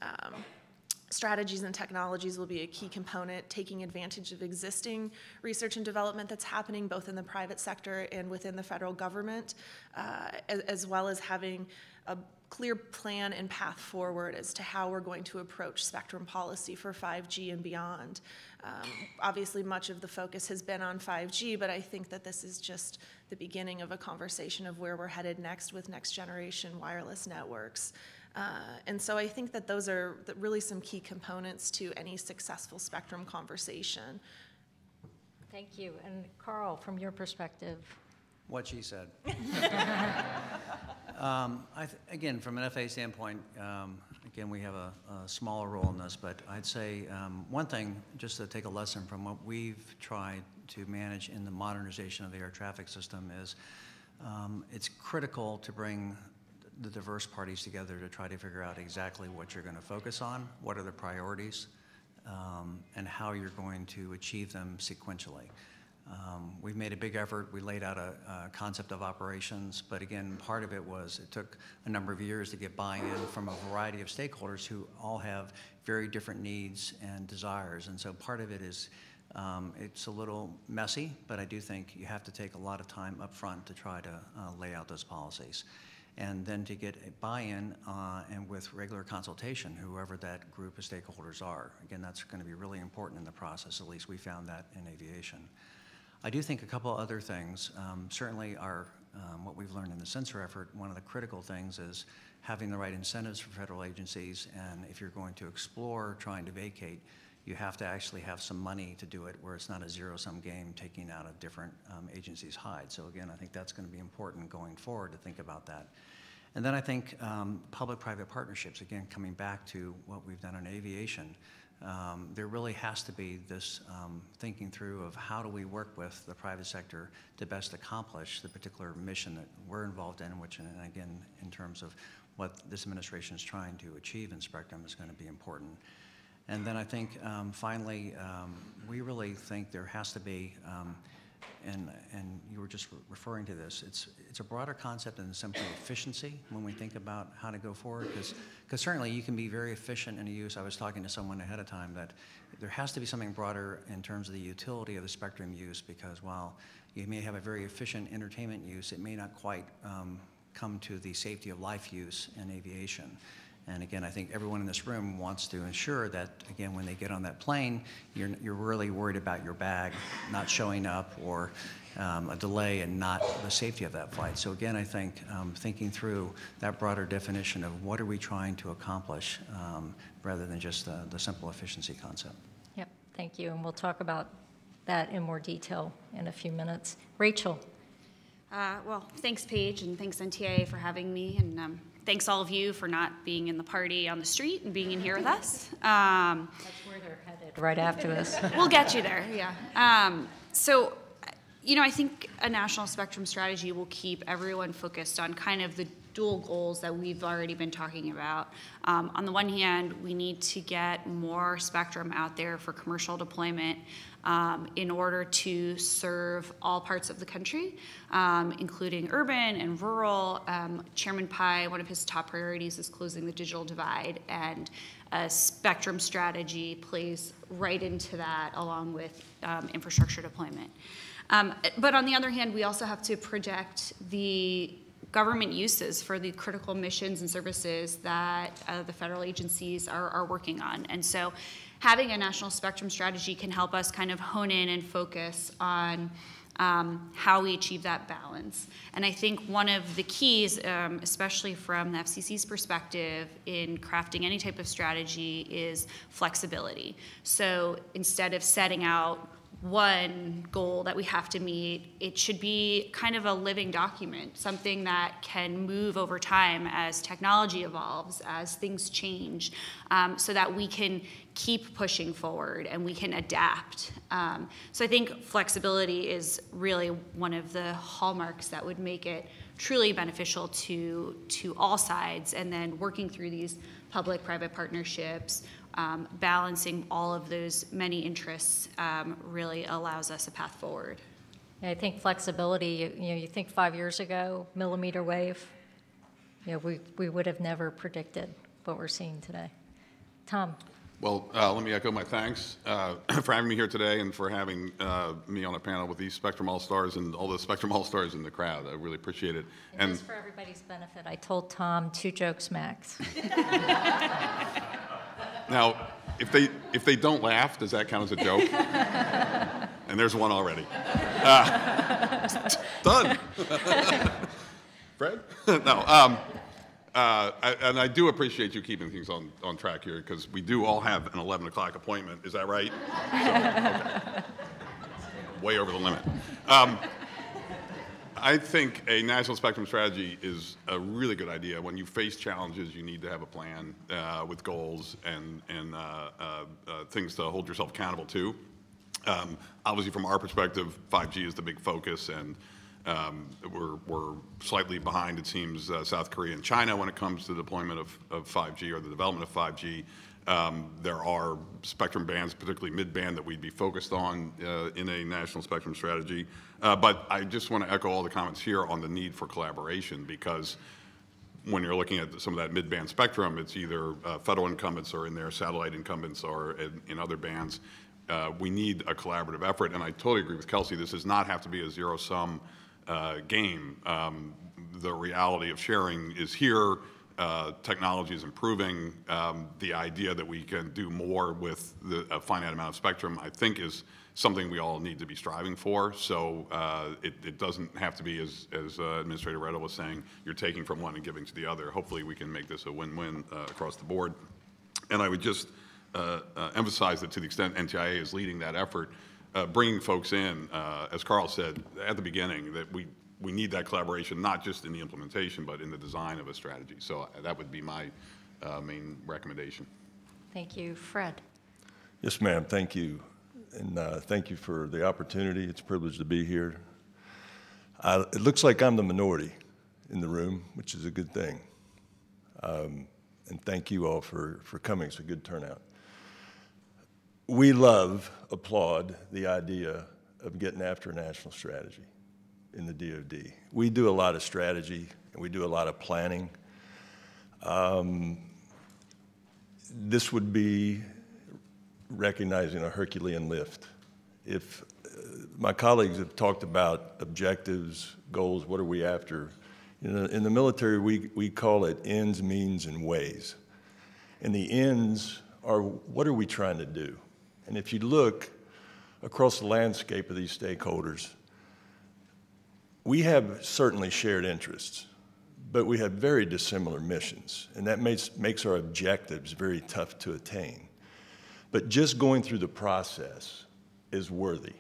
strategies and technologies will be a key component, taking advantage of existing research and development that's happening both in the private sector and within the federal government, as well as having a clear plan and path forward as to how we're going to approach spectrum policy for 5G and beyond. Obviously, much of the focus has been on 5G, but I think that this is just the beginning of a conversation of where we're headed next with next generation wireless networks. And so I think that those are really some key components to any successful spectrum conversation. Thank you. And Carl, from your perspective? What she said. Again, from an FAA standpoint, again, we have a smaller role in this, but I'd say one thing, just to take a lesson from what we've tried to manage in the modernization of the air traffic system, is it's critical to bring the diverse parties together to try to figure out exactly what you're going to focus on, what are the priorities, and how you're going to achieve them sequentially. We've made a big effort. We laid out a concept of operations, but again, part of it was it took a number of years to get buy-in from a variety of stakeholders who all have very different needs and desires. And so part of it is it's a little messy, but I do think you have to take a lot of time up front to try to lay out those policies. And then to get a buy-in and with regular consultation, whoever that group of stakeholders are. Again, that's going to be really important in the process. At least we found that in aviation. I do think a couple other things. Certainly what we've learned in the sensor effort, one of the critical things is having the right incentives for federal agencies. And if you're going to explore trying to vacate, you have to actually have some money to do it where it's not a zero-sum game taking out of different agencies' hide. So again, I think that's going to be important going forward to think about that. And then I think public-private partnerships, again, coming back to what we've done in aviation, there really has to be this thinking through of how do we work with the private sector to best accomplish the particular mission that we're involved in, which, and again, in terms of what this administration is trying to achieve in spectrum is going to be important. And then I think finally, we really think there has to be, and you were just referring to this, it's a broader concept than simply efficiency when we think about how to go forward, because certainly you can be very efficient in a use. I was talking to someone ahead of time that there has to be something broader in terms of the utility of the spectrum use, because while you may have a very efficient entertainment use, it may not quite come to the safety of life use in aviation. And again, I think everyone in this room wants to ensure that, again, when they get on that plane, you're really worried about your bag not showing up or a delay and not the safety of that flight. So again, I think thinking through that broader definition of what are we trying to accomplish rather than just the simple efficiency concept. Yep, thank you. And we'll talk about that in more detail in a few minutes. Rachel. Well, thanks, Paige, and thanks, NTIA, for having me. And thanks all of you for not being in the party on the street and being in here with us. That's where they're headed, right after this. We'll get you there, yeah. So, I think a national spectrum strategy will keep everyone focused on kind of the dual goals that we've already been talking about. On the one hand, we need to get more spectrum out there for commercial deployment in order to serve all parts of the country, including urban and rural. Chairman Pai, one of his top priorities is closing the digital divide, and a spectrum strategy plays right into that along with infrastructure deployment. But on the other hand, we also have to protect the government uses for the critical missions and services that the federal agencies are working on. And so having a national spectrum strategy can help us kind of hone in and focus on how we achieve that balance. And I think one of the keys, especially from the FCC's perspective in crafting any type of strategy, is flexibility. So instead of setting out one goal that we have to meet, it should be kind of a living document, something that can move over time as technology evolves, as things change, so that we can keep pushing forward and we can adapt. So I think flexibility is really one of the hallmarks that would make it truly beneficial to all sides, and then working through these public-private partnerships, balancing all of those many interests really allows us a path forward. Yeah, I think flexibility, you think 5 years ago, millimeter wave, we would have never predicted what we're seeing today. Tom. Well, let me echo my thanks for having me here today and for having me on a panel with these Spectrum All-Stars and all the Spectrum All-Stars in the crowd. I really appreciate it. And just for everybody's benefit, I told Tom 2 jokes max. Now, if they don't laugh, does that count as a joke? And there's one already. Done. Fred? No. And I do appreciate you keeping things on track here, because we do all have an 11 o'clock appointment. Is that right? So, okay. Way over the limit. I think a national spectrum strategy is a really good idea. When you face challenges, you need to have a plan with goals and things to hold yourself accountable to. Obviously, from our perspective, 5G is the big focus, and we're slightly behind, it seems, South Korea and China when it comes to the deployment of 5G or the development of 5G. There are spectrum bands, particularly mid-band, that we'd be focused on in a national spectrum strategy. But I just want to echo all the comments here on the need for collaboration, because when you're looking at some of that mid-band spectrum, it's either federal incumbents or in there satellite incumbents or in other bands. We need a collaborative effort, and I totally agree with Kelsey. This does not have to be a zero-sum game. The reality of sharing is here. Technology is improving. The idea that we can do more with a finite amount of spectrum, I think, is something we all need to be striving for. So it doesn't have to be, as Administrator Reddle was saying, you're taking from one and giving to the other. Hopefully we can make this a win-win across the board. And I would just emphasize that to the extent NTIA is leading that effort, bringing folks in, as Carl said at the beginning, that we need that collaboration, not just in the implementation, but in the design of a strategy. So that would be my main recommendation. Thank you. Fred. Yes, ma'am. Thank you. And thank you for the opportunity. It's a privilege to be here. It looks like I'm the minority in the room, which is a good thing. And thank you all for coming. It's a good turnout. We applaud the idea of getting after a national strategy in the DoD. We do a lot of strategy and we do a lot of planning. This would be recognizing a Herculean lift. If my colleagues have talked about objectives, goals, what are we after? In the military, we call it ends, means, and ways. And the ends are, what are we trying to do? And if you look across the landscape of these stakeholders, we have certainly shared interests, but we have very dissimilar missions, and that makes our objectives very tough to attain. But just going through the process is worthy.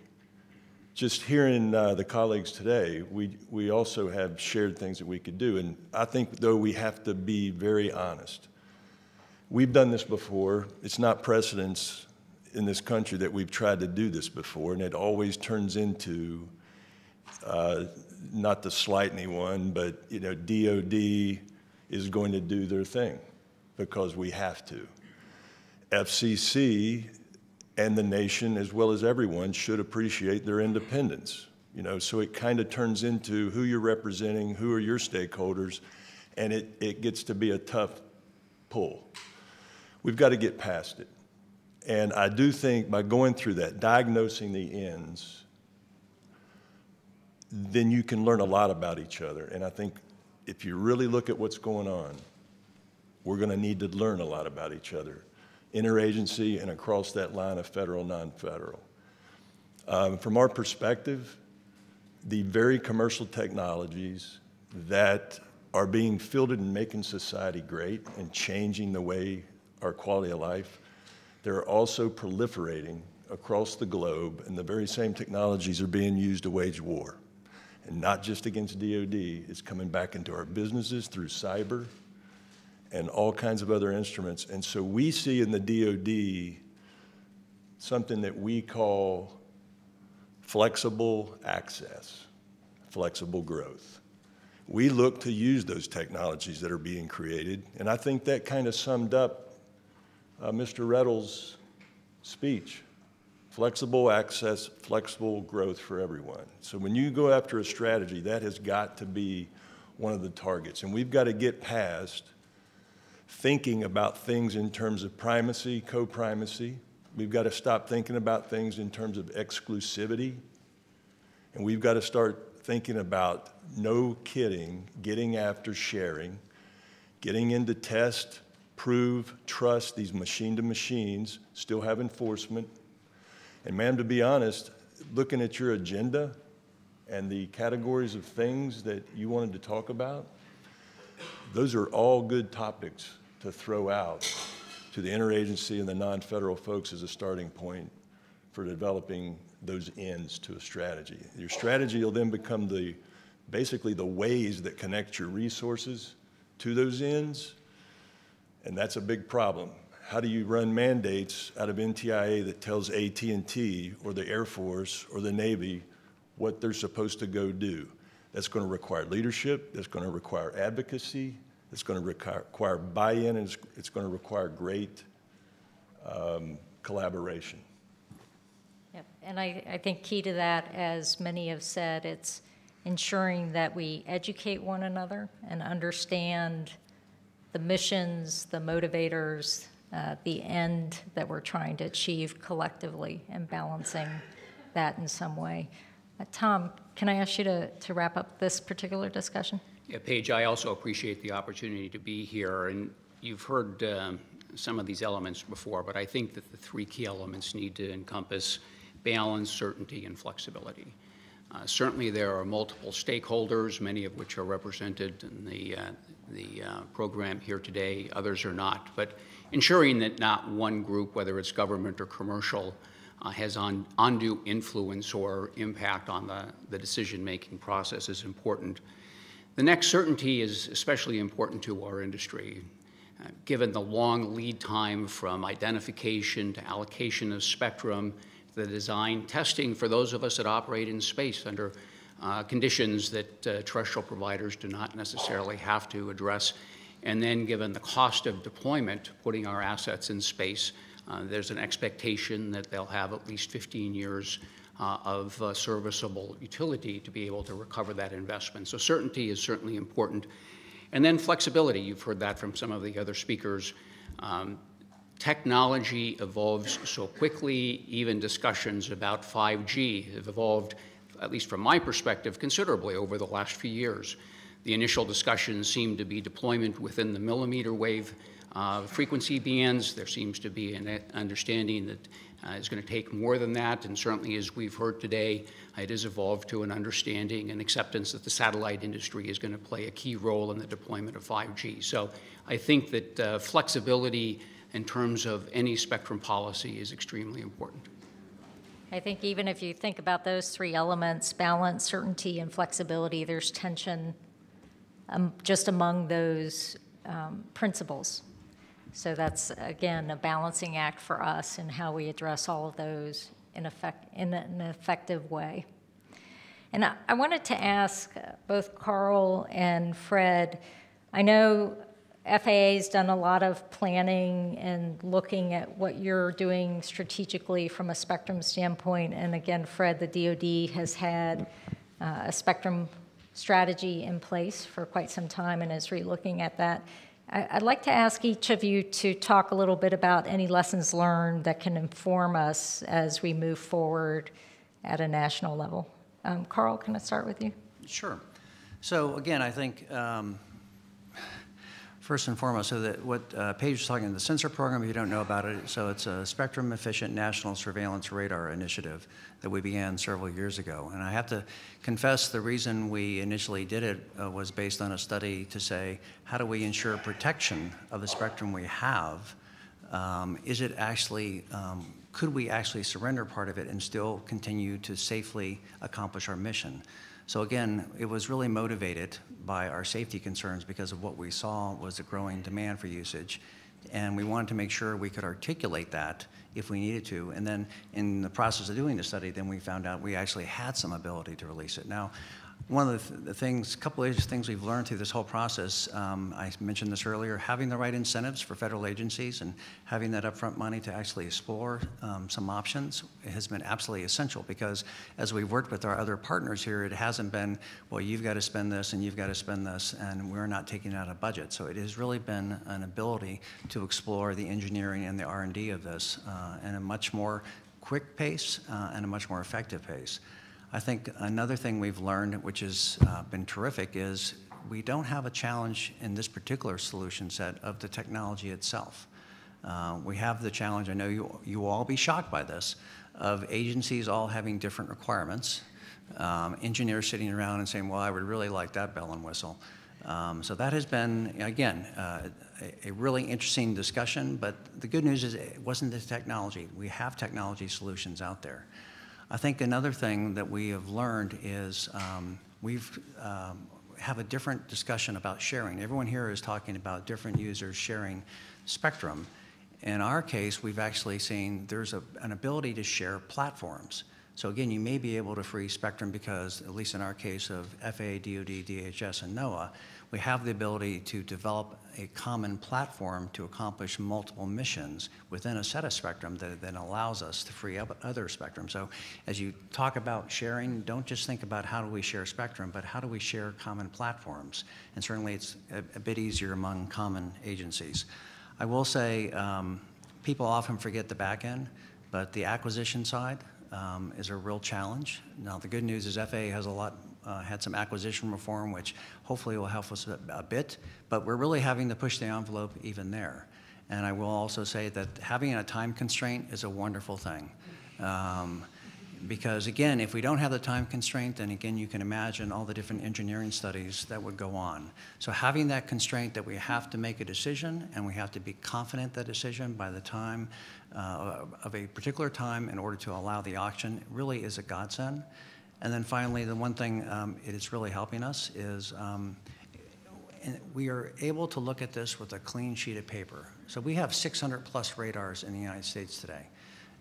Just hearing the colleagues today, we also have shared things that we could do, and I think, though, we have to be very honest. We've done this before. It's not precedence in this country that we've tried to do this before, and it always turns into Not to slight anyone, but you know, DOD is going to do their thing because we have to. FCC and the nation, as well as everyone, should appreciate their independence. You know, so it kind of turns into who you're representing, who are your stakeholders, and it gets to be a tough pull. We've got to get past it. And I do think by going through that, diagnosing the ends, then you can learn a lot about each other. And I think if you really look at what's going on, we're going to need to learn a lot about each other, interagency and across that line of federal, non-federal. From our perspective, the very commercial technologies that are being fielded and making society great and changing the way our quality of life, they're also proliferating across the globe, and the very same technologies are being used to wage war. And not just against DOD, it's coming back into our businesses through cyber and all kinds of other instruments. And so we see in the DOD something that we call flexible access, flexible growth. We look to use those technologies that are being created, and I think that kind of summed up Mr. Rettle's speech. Flexible access, flexible growth for everyone. So when you go after a strategy, that has got to be one of the targets. And we've got to get past thinking about things in terms of primacy, co-primacy. We've got to stop thinking about things in terms of exclusivity. And we've got to start thinking about, no kidding, getting after sharing, getting into test, prove, trust these machine-to-machines, still have enforcement. And ma'am, to be honest, looking at your agenda and the categories of things that you wanted to talk about, those are all good topics to throw out to the interagency and the non-federal folks as a starting point for developing those ends to a strategy. Your strategy will then become basically the ways that connect your resources to those ends, and that's a big problem. How do you run mandates out of NTIA that tells AT&T or the Air Force or the Navy what they're supposed to go do? That's going to require leadership, that's going to require advocacy, it's going to require buy-in, and it's going to require great collaboration. Yep. And I think key to that, as many have said, it's ensuring that we educate one another and understand the missions, the motivators, the end that we're trying to achieve collectively, and balancing that in some way. Tom, can I ask you to wrap up this particular discussion? Yeah, Paige, I also appreciate the opportunity to be here, and you've heard some of these elements before, but I think that the three key elements need to encompass balance, certainty, and flexibility. Certainly there are multiple stakeholders, many of which are represented in the program here today, others are not, but ensuring that not one group, whether it's government or commercial, has undue influence or impact on the decision-making process is important. The next, certainty, is especially important to our industry. Given the long lead time from identification to allocation of spectrum, the design testing for those of us that operate in space under conditions that terrestrial providers do not necessarily have to address. And then given the cost of deployment, putting our assets in space, there's an expectation that they'll have at least 15 years of serviceable utility to be able to recover that investment. So certainty is certainly important. And then flexibility, you've heard that from some of the other speakers. Technology evolves so quickly, even discussions about 5G have evolved, at least from my perspective, considerably over the last few years. The initial discussions seem to be deployment within the millimeter wave frequency bands. There seems to be an understanding that it's going to take more than that, and certainly as we've heard today, it has evolved to an understanding and acceptance that the satellite industry is going to play a key role in the deployment of 5G. So I think that flexibility in terms of any spectrum policy is extremely important. I think even if you think about those three elements, balance, certainty, and flexibility, there's tension just among those principles. So that's, again, a balancing act for us in how we address all of those in an effective way. And I wanted to ask both Carl and Fred, I know FAA's done a lot of planning and looking at what you're doing strategically from a spectrum standpoint. And again, Fred, the DoD has had a spectrum strategy in place for quite some time and is re-looking at that. I'd like to ask each of you to talk a little bit about any lessons learned that can inform us as we move forward at a national level. Carl, can I start with you? Sure. So again, I think first and foremost, so that what Paige was talking about, the sensor program, if you don't know about it, so it's a spectrum efficient national surveillance radar initiative that we began several years ago. And I have to confess, the reason we initially did it was based on a study to say, how do we ensure protection of the spectrum we have? Is it actually, could we actually surrender part of it and still continue to safely accomplish our mission? So again, it was really motivated by our safety concerns because of what we saw was a growing demand for usage. And we wanted to make sure we could articulate that if we needed to. And then in the process of doing the study, then we found out we actually had some ability to release it. Now, one of the things, a couple of things we've learned through this whole process, I mentioned this earlier, having the right incentives for federal agencies and having that upfront money to actually explore some options has been absolutely essential, because as we've worked with our other partners here, it hasn't been, well, you've got to spend this and you've got to spend this, and we're not taking out a budget. So it has really been an ability to explore the engineering and the R&D of this in a much more quick pace and a much more effective pace. I think another thing we've learned, which has been terrific, is we don't have a challenge in this particular solution set of the technology itself. We have the challenge, I know you will all be shocked by this, of agencies all having different requirements, engineers sitting around and saying, well, I would really like that bell and whistle. So that has been, again, a really interesting discussion, but the good news is it wasn't the technology. We have technology solutions out there. I think another thing that we have learned is we've have a different discussion about sharing. Everyone here is talking about different users sharing spectrum. In our case, we've actually seen there's an ability to share platforms. So again, you may be able to free spectrum because, at least in our case of FAA, DoD, DHS, and NOAA, we have the ability to develop a common platform to accomplish multiple missions within a set of spectrum that then allows us to free up other spectrum. So as you talk about sharing, don't just think about how do we share spectrum, but how do we share common platforms? And certainly it's a bit easier among common agencies. I will say people often forget the back end, but the acquisition side is a real challenge. Now, the good news is FAA has had some acquisition reform, which hopefully will help us a bit, but we're really having to push the envelope even there. And I will also say that having a time constraint is a wonderful thing. Because again, if we don't have the time constraint, then again, you can imagine all the different engineering studies that would go on. So having that constraint that we have to make a decision and we have to be confident that decision by the time of a particular time in order to allow the auction really is a godsend. And then finally, the one thing it is really helping us is we are able to look at this with a clean sheet of paper. So we have 600 plus radars in the United States today.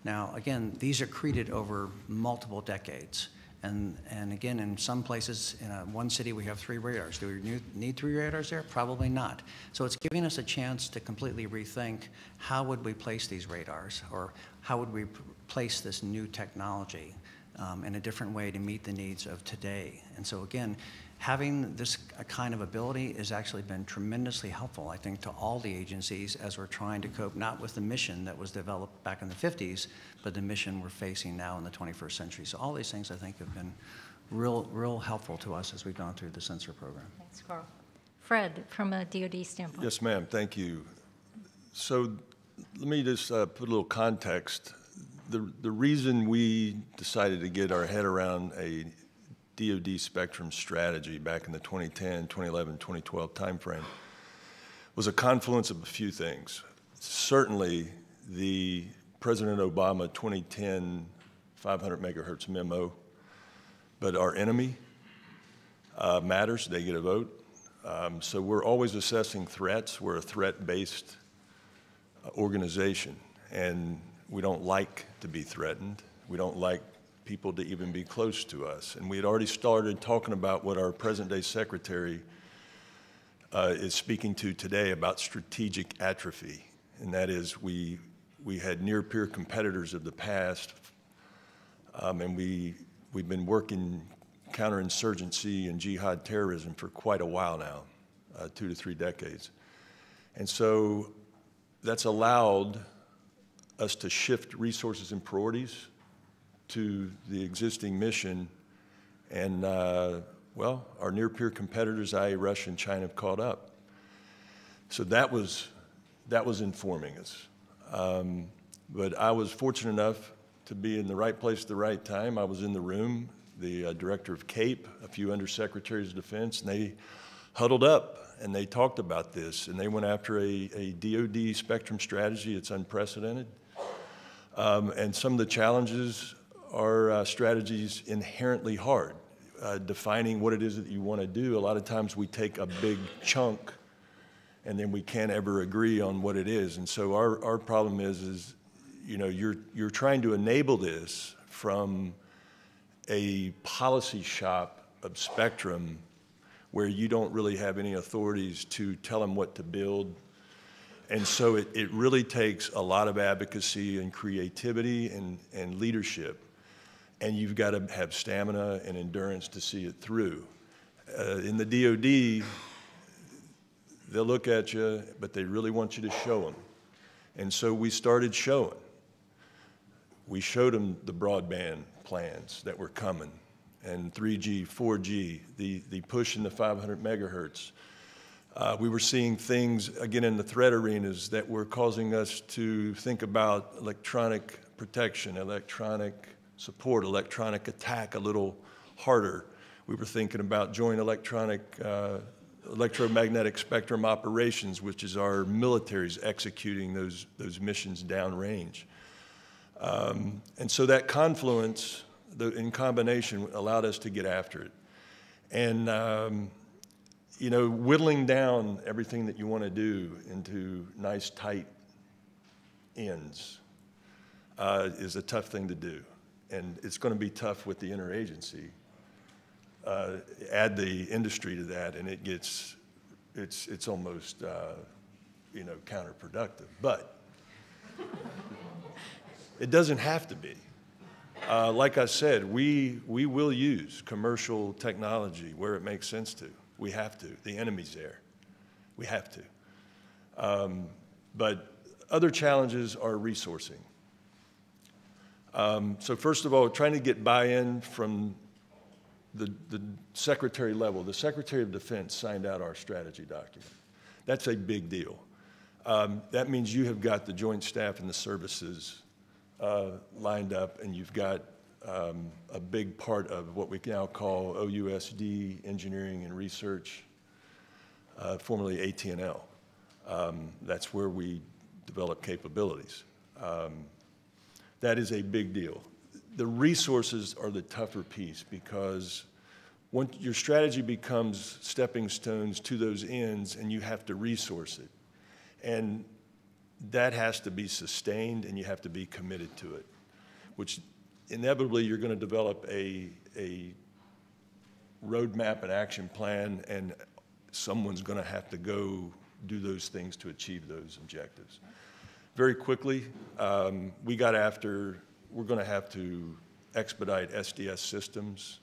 Now, again, these are created over multiple decades. And again, in some places, in one city, we have 3 radars. Do we need 3 radars there? Probably not. So it's giving us a chance to completely rethink how would we place these radars, or how would we place this new technology in a different way to meet the needs of today. And so again, having this kind of ability has actually been tremendously helpful, I think, to all the agencies as we're trying to cope not with the mission that was developed back in the 50s, but the mission we're facing now in the 21st century. So all these things, I think, have been real helpful to us as we've gone through the sensor program. Thanks, Carl. Fred, from a DoD standpoint. Yes, ma'am. Thank you. So let me just put a little context. The reason we decided to get our head around a DoD spectrum strategy back in the 2010, 2011, 2012 timeframe was a confluence of a few things. Certainly, the President Obama 2010 500 megahertz memo, but our enemy matters. They get a vote. So we're always assessing threats. We're a threat-based organization, and we don't like to be threatened. We don't like people to even be close to us. And we had already started talking about what our present-day secretary is speaking to today about strategic atrophy. And that is we had near-peer competitors of the past, and we've been working counterinsurgency and jihad terrorism for quite a while now, 2 to 3 decades. And so that's allowed us to shift resources and priorities to the existing mission. And, well, our near-peer competitors, i.e. Russia and China, have caught up. So that was informing us. But I was fortunate enough to be in the right place at the right time. I was in the room, the director of CAPE, a few undersecretaries of defense, and they huddled up and they talked about this, and they went after a DoD spectrum strategy. It's unprecedented. And some of the challenges are strategies inherently hard. Defining what it is that you want to do, a lot of times we take a big chunk and then we can't ever agree on what it is. And so our problem is you know, you're trying to enable this from a policy shop of spectrum where you don't really have any authorities to tell them what to build. And so it really takes a lot of advocacy and creativity and leadership. And you've got to have stamina and endurance to see it through. In the DoD, they'll look at you, but they really want you to show them. And so we started showing. We showed them the broadband plans that were coming, and 3G, 4G, the push in the 500 megahertz. We were seeing things, again, in the threat arenas that were causing us to think about electronic protection, electronic support, electronic attack a little harder. We were thinking about joint electromagnetic spectrum operations, which is our military's executing those missions downrange. And so that confluence in combination allowed us to get after it. And you know, whittling down everything that you want to do into nice, tight ends is a tough thing to do. And it's going to be tough with the interagency. Add the industry to that, and it's almost, you know, counterproductive. But it doesn't have to be. Like I said, we will use commercial technology where it makes sense to. We have to. The enemy's there. We have to. But other challenges are resourcing. So first of all, trying to get buy-in from the secretary level. The Secretary of Defense signed out our strategy document. That's a big deal. That means you have got the Joint Staff and the services lined up, and you've got a big part of what we now call OUSD, Engineering and Research, formerly AT&L. That's where we develop capabilities. That is a big deal. The resources are the tougher piece because once your strategy becomes stepping stones to those ends, and you have to resource it. And that has to be sustained, and you have to be committed to it, which inevitably you're going to develop a roadmap and action plan, and someone's going to have to go do those things to achieve those objectives. Very quickly, we got after, we're going to have to expedite SDS systems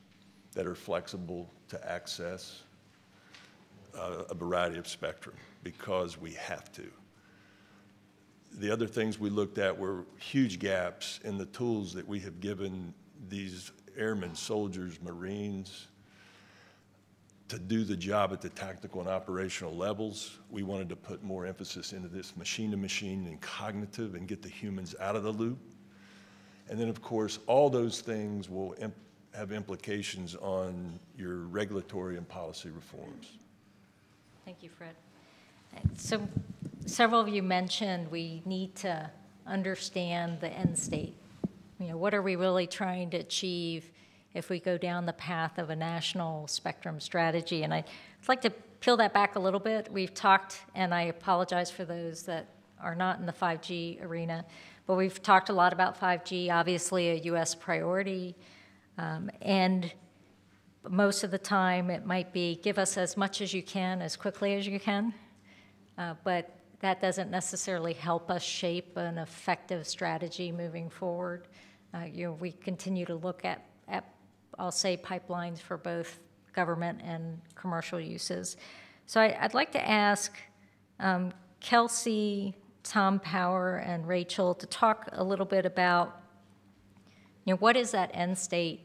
that are flexible to access a variety of spectrum because we have to. The other things we looked at were huge gaps in the tools that we have given these airmen, soldiers, Marines to do the job at the tactical and operational levels. We wanted to put more emphasis into this machine-to-machine and cognitive and get the humans out of the loop. And then, of course, all those things will have implications on your regulatory and policy reforms. Thank you, Fred. So several of you mentioned we need to understand the end state. You know, what are we really trying to achieve if we go down the path of a national spectrum strategy? And I'd like to peel that back a little bit. We've talked, and I apologize for those that are not in the 5G arena. But we've talked a lot about 5G, obviously a U.S. priority, and most of the time it might be give us as much as you can, as quickly as you can, but that doesn't necessarily help us shape an effective strategy moving forward. We continue to look at, I'll say, pipelines for both government and commercial uses. So I'd like to ask Kelsey, Tom Power, and Rachel to talk a little bit about, what is that end state,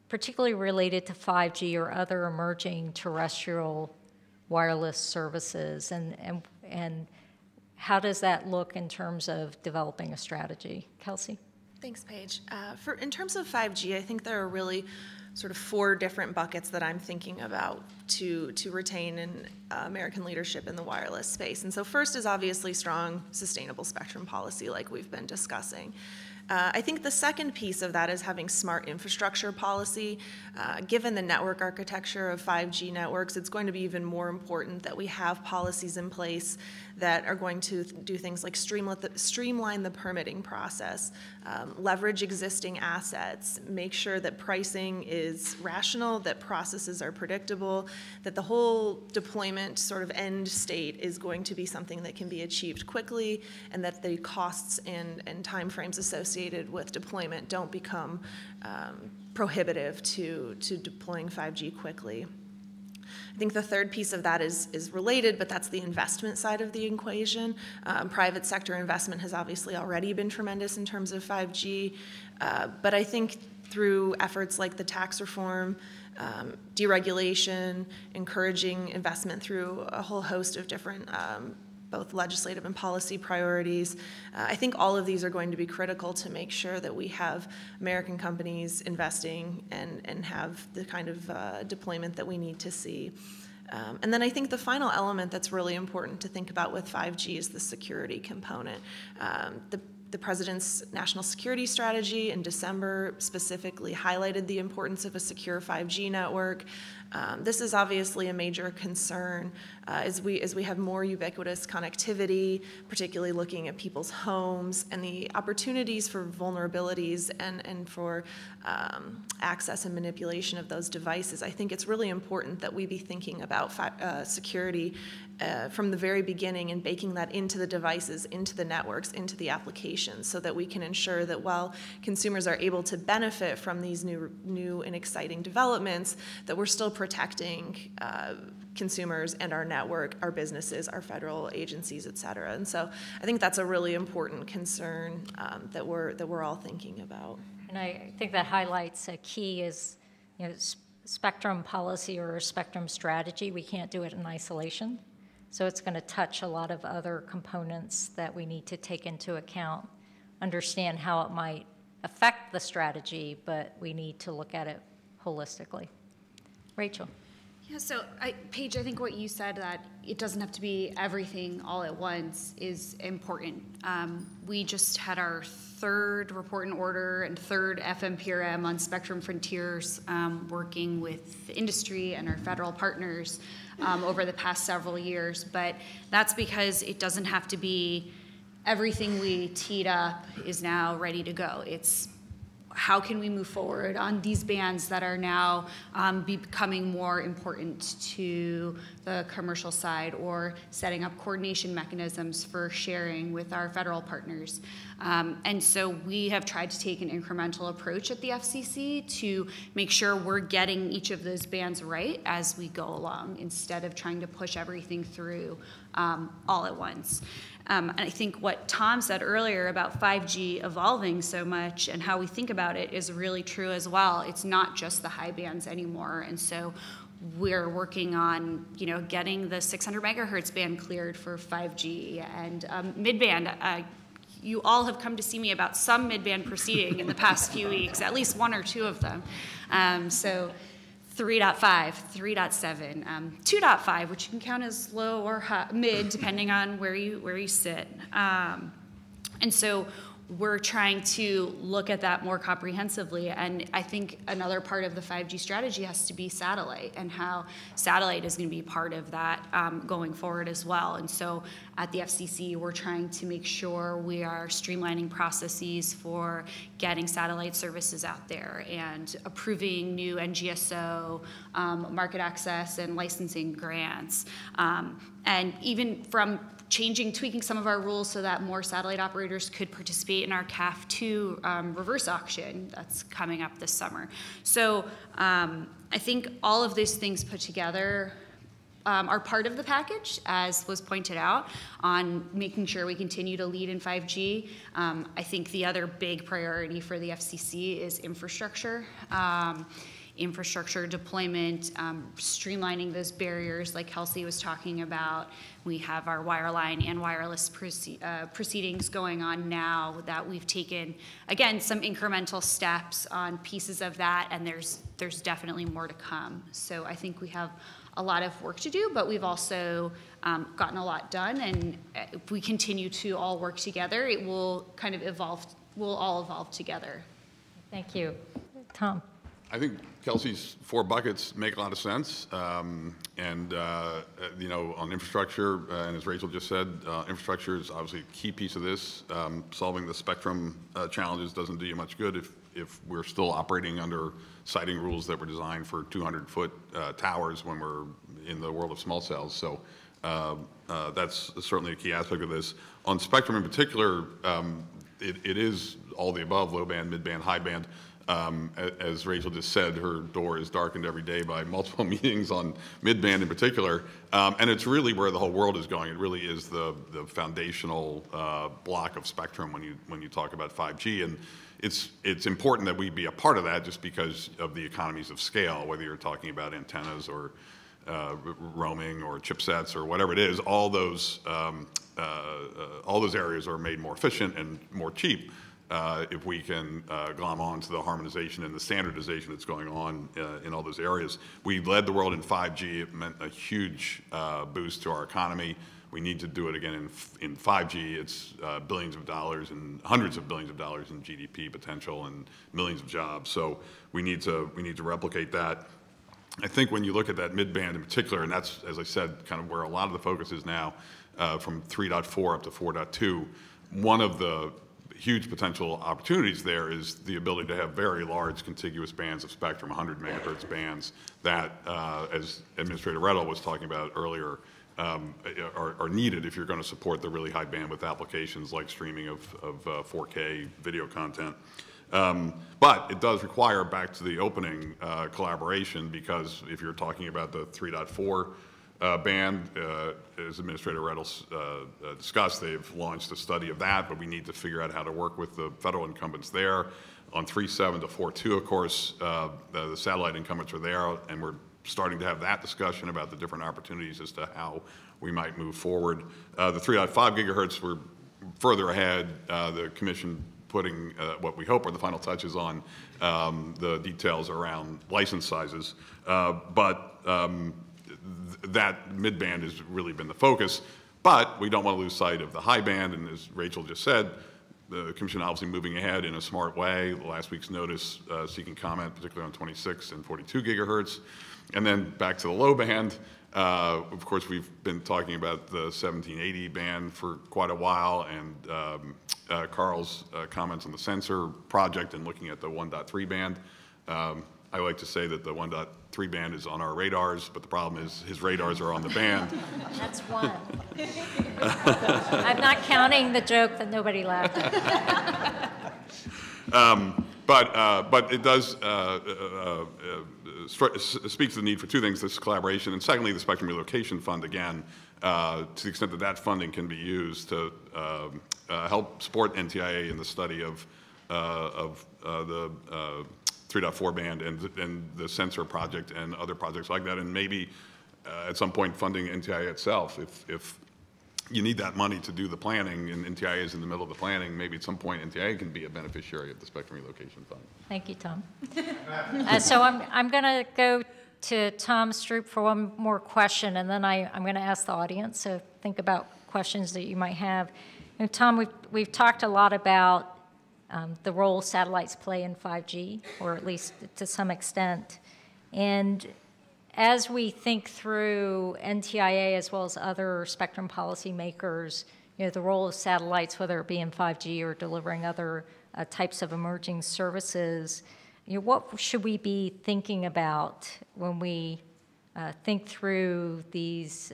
particularly related to 5G or other emerging terrestrial wireless services, and how does that look in terms of developing a strategy? Kelsey? Thanks, Paige. In terms of 5G, I think there are really sort of 4 different buckets that I'm thinking about to retain an American leadership in the wireless space. And so first is obviously strong, sustainable spectrum policy like we've been discussing. I think the second piece of that is having smart infrastructure policy. Given the network architecture of 5G networks, it's going to be even more important that we have policies in place that are going to do things like streamline the permitting process, leverage existing assets, make sure that pricing is rational, that processes are predictable, that the whole deployment sort of end state is going to be something that can be achieved quickly, and that the costs and timeframes associated with deployment don't become prohibitive to deploying 5G quickly. I think the third piece of that is related, but that's the investment side of the equation. Private sector investment has obviously already been tremendous in terms of 5G, but I think through efforts like the tax reform, deregulation, encouraging investment through a whole host of different both legislative and policy priorities. I think all of these are going to be critical to make sure that we have American companies investing and have the kind of deployment that we need to see. And then I think the final element that's really important to think about with 5G is the security component. The President's national security strategy in December specifically highlighted the importance of a secure 5G network. This is obviously a major concern as we have more ubiquitous connectivity, particularly looking at people's homes and the opportunities for vulnerabilities and for access and manipulation of those devices. I think it's really important that we be thinking about security from the very beginning and baking that into the devices, into the networks, into the applications, so that we can ensure that while consumers are able to benefit from these new and exciting developments, that we're still protecting consumers and our network, our businesses, our federal agencies, et cetera. And so I think that's a really important concern that we're all thinking about. And I think that highlights a key is, spectrum policy or spectrum strategy. We can't do it in isolation. So it's going to touch a lot of other components that we need to take into account, understand how it might affect the strategy, but we need to look at it holistically. Rachel. Yeah, so Paige, I think what you said, that it doesn't have to be everything all at once, is important. We just had our third report and order and third FMPRM on Spectrum Frontiers, working with the industry and our federal partners over the past several years. But that's because it doesn't have to be everything we teed up is now ready to go. It's how can we move forward on these bands that are now becoming more important to the commercial side, or setting up coordination mechanisms for sharing with our federal partners. And so we have tried to take an incremental approach at the FCC to make sure we're getting each of those bands right as we go along, instead of trying to push everything through all at once. And I think what Tom said earlier about 5G evolving so much and how we think about it is really true as well. It's not just the high bands anymore. And so we're working on, getting the 600 megahertz band cleared for 5G and mid-band. You all have come to see me about some mid-band proceeding in the past few weeks, at least one or two of them. So 3.5, 3.7, 2.5, which you can count as low or high, mid, depending on where you sit. And so we're trying to look at that more comprehensively. And I think another part of the 5G strategy has to be satellite, and how satellite is going to be part of that going forward as well. And so at the FCC, we're trying to make sure we are streamlining processes for getting satellite services out there and approving new NGSO, market access and licensing grants. And even from tweaking some of our rules so that more satellite operators could participate in our CAF2 reverse auction that's coming up this summer. So I think all of those things put together are part of the package, as was pointed out, on making sure we continue to lead in 5G. I think the other big priority for the FCC is infrastructure. Infrastructure deployment, streamlining those barriers like Kelsey was talking about. We have our wireline and wireless proceedings going on now that we've taken, again, some incremental steps on pieces of that, and there's definitely more to come. So I think we have a lot of work to do, but we've also gotten a lot done, and if we continue to all work together, it will kind of evolve, we'll all evolve together. Thank you. Tom. I think Kelsey's 4 buckets make a lot of sense. You know, on infrastructure, and as Rachel just said, infrastructure is obviously a key piece of this. Solving the spectrum challenges doesn't do you much good if we're still operating under siting rules that were designed for 200-foot towers when we're in the world of small cells. So that's certainly a key aspect of this. On spectrum in particular, it is all the above: low band, mid band, high band. As Rachel just said, her door is darkened every day by multiple meetings on mid-band in particular, and it's really where the whole world is going. It really is the foundational block of spectrum when you talk about 5G, and it's important that we be a part of that just because of the economies of scale. Whether you're talking about antennas or roaming or chipsets or whatever it is, all those areas are made more efficient and more cheap. If we can glom on to the harmonization and the standardization that's going on in all those areas. We led the world in 5G. It meant a huge boost to our economy. We need to do it again in 5G. It's billions of dollars and hundreds of billions of dollars in GDP potential and millions of jobs. So we need to replicate that. I think when you look at that mid-band in particular, and that's, as I said, kind of where a lot of the focus is now, from 3.4 up to 4.2, one of the huge potential opportunities there is the ability to have very large contiguous bands of spectrum, 100 megahertz bands that, as Administrator Rettel was talking about earlier, are needed if you're going to support the really high bandwidth applications like streaming of 4K video content. But it does require, back to the opening, collaboration, because if you're talking about the 3.4 band, as Administrator Rettel discussed, they've launched a study of that, but we need to figure out how to work with the federal incumbents there. On 3.7 to 4.2, of course, the satellite incumbents are there, and we're starting to have that discussion about the different opportunities as to how we might move forward. The 3.5 gigahertz, we're further ahead. The Commission putting what we hope are the final touches on the details around license sizes. That mid-band has really been the focus, but we don't want to lose sight of the high band, and as Rachel just said, the Commission obviously moving ahead in a smart way. Last week's notice seeking comment, particularly on 26 and 42 gigahertz. And then back to the low band, of course, we've been talking about the 1780 band for quite a while, and Carl's comments on the sensor project and looking at the 1.3 band. I like to say that the 1.3 band is on our radars, but the problem is his radars are on the band. That's one. I'm not counting the joke that nobody laughed at. But it does speak to the need for two things: this collaboration, and secondly, the Spectrum Relocation Fund, again, to the extent that that funding can be used to help support NTIA in the study of the 3.4 band and the sensor project and other projects like that, and maybe at some point funding NTIA itself. If you need that money to do the planning, and NTIA is in the middle of the planning, maybe at some point NTIA can be a beneficiary of the Spectrum Relocation Fund. Thank you, Tom. So I'm going to go to Tom Stroop for one more question, and then I'm going to ask the audience, so think about questions that you might have. And Tom, we've talked a lot about the role satellites play in 5G, or at least to some extent. And as we think through NTIA as well as other spectrum policymakers, the role of satellites, whether it be in 5G or delivering other types of emerging services, what should we be thinking about when we think through these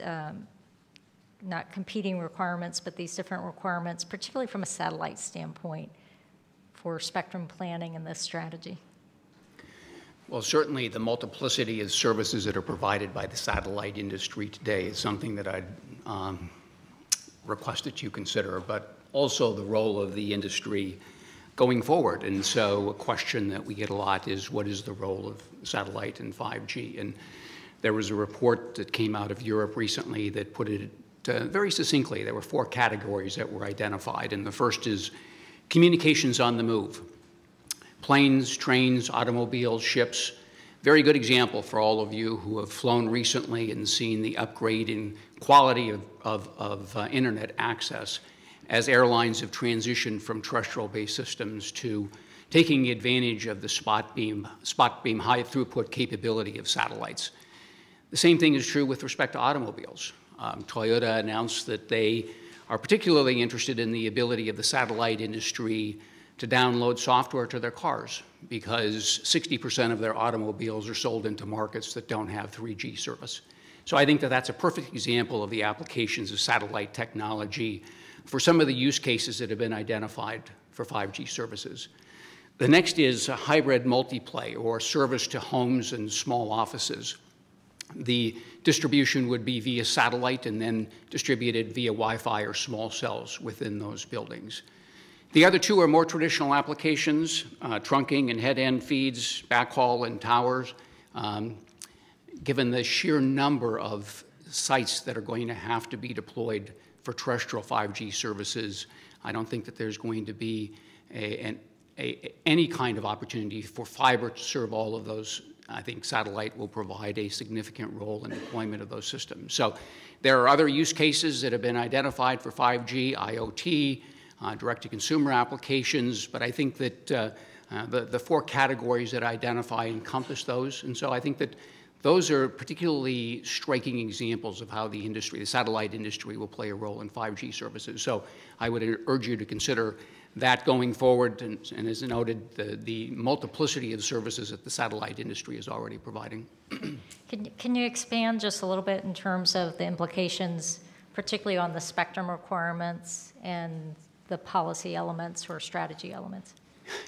not competing requirements, but these different requirements, particularly from a satellite standpoint for spectrum planning in this strategy? Well, certainly the multiplicity of services that are provided by the satellite industry today is something that I'd request that you consider, but also the role of the industry going forward. And so a question that we get a lot is, what is the role of satellite in 5G? And there was a report that came out of Europe recently that put it very succinctly. There were 4 categories that were identified, and the first is communications on the move. Planes, trains, automobiles, ships. Very good example for all of you who have flown recently and seen the upgrade in quality of internet access as airlines have transitioned from terrestrial-based systems to taking advantage of the spot beam high throughput capability of satellites. The same thing is true with respect to automobiles. Toyota announced that they are particularly interested in the ability of the satellite industry to download software to their cars, because 60% of their automobiles are sold into markets that don't have 3G service. So I think that that's a perfect example of the applications of satellite technology for some of the use cases that have been identified for 5G services. The next is a hybrid multiplay, or service to homes and small offices. The distribution would be via satellite and then distributed via Wi-Fi or small cells within those buildings. The other 2 are more traditional applications, trunking and head-end feeds, backhaul and towers. Given the sheer number of sites that are going to have to be deployed for terrestrial 5G services, I don't think that there's going to be any kind of opportunity for fiber to serve all of those. I think satellite will provide a significant role in deployment of those systems. So there are other use cases that have been identified for 5G, IoT, direct-to-consumer applications, but I think that the 4 categories that I identify encompass those. And so I think that those are particularly striking examples of how the industry, the satellite industry, will play a role in 5G services. So I would urge you to consider that going forward, and as noted, the multiplicity of services that the satellite industry is already providing. Can you expand just a little bit in terms of the implications, particularly on the spectrum requirements and the policy elements or strategy elements?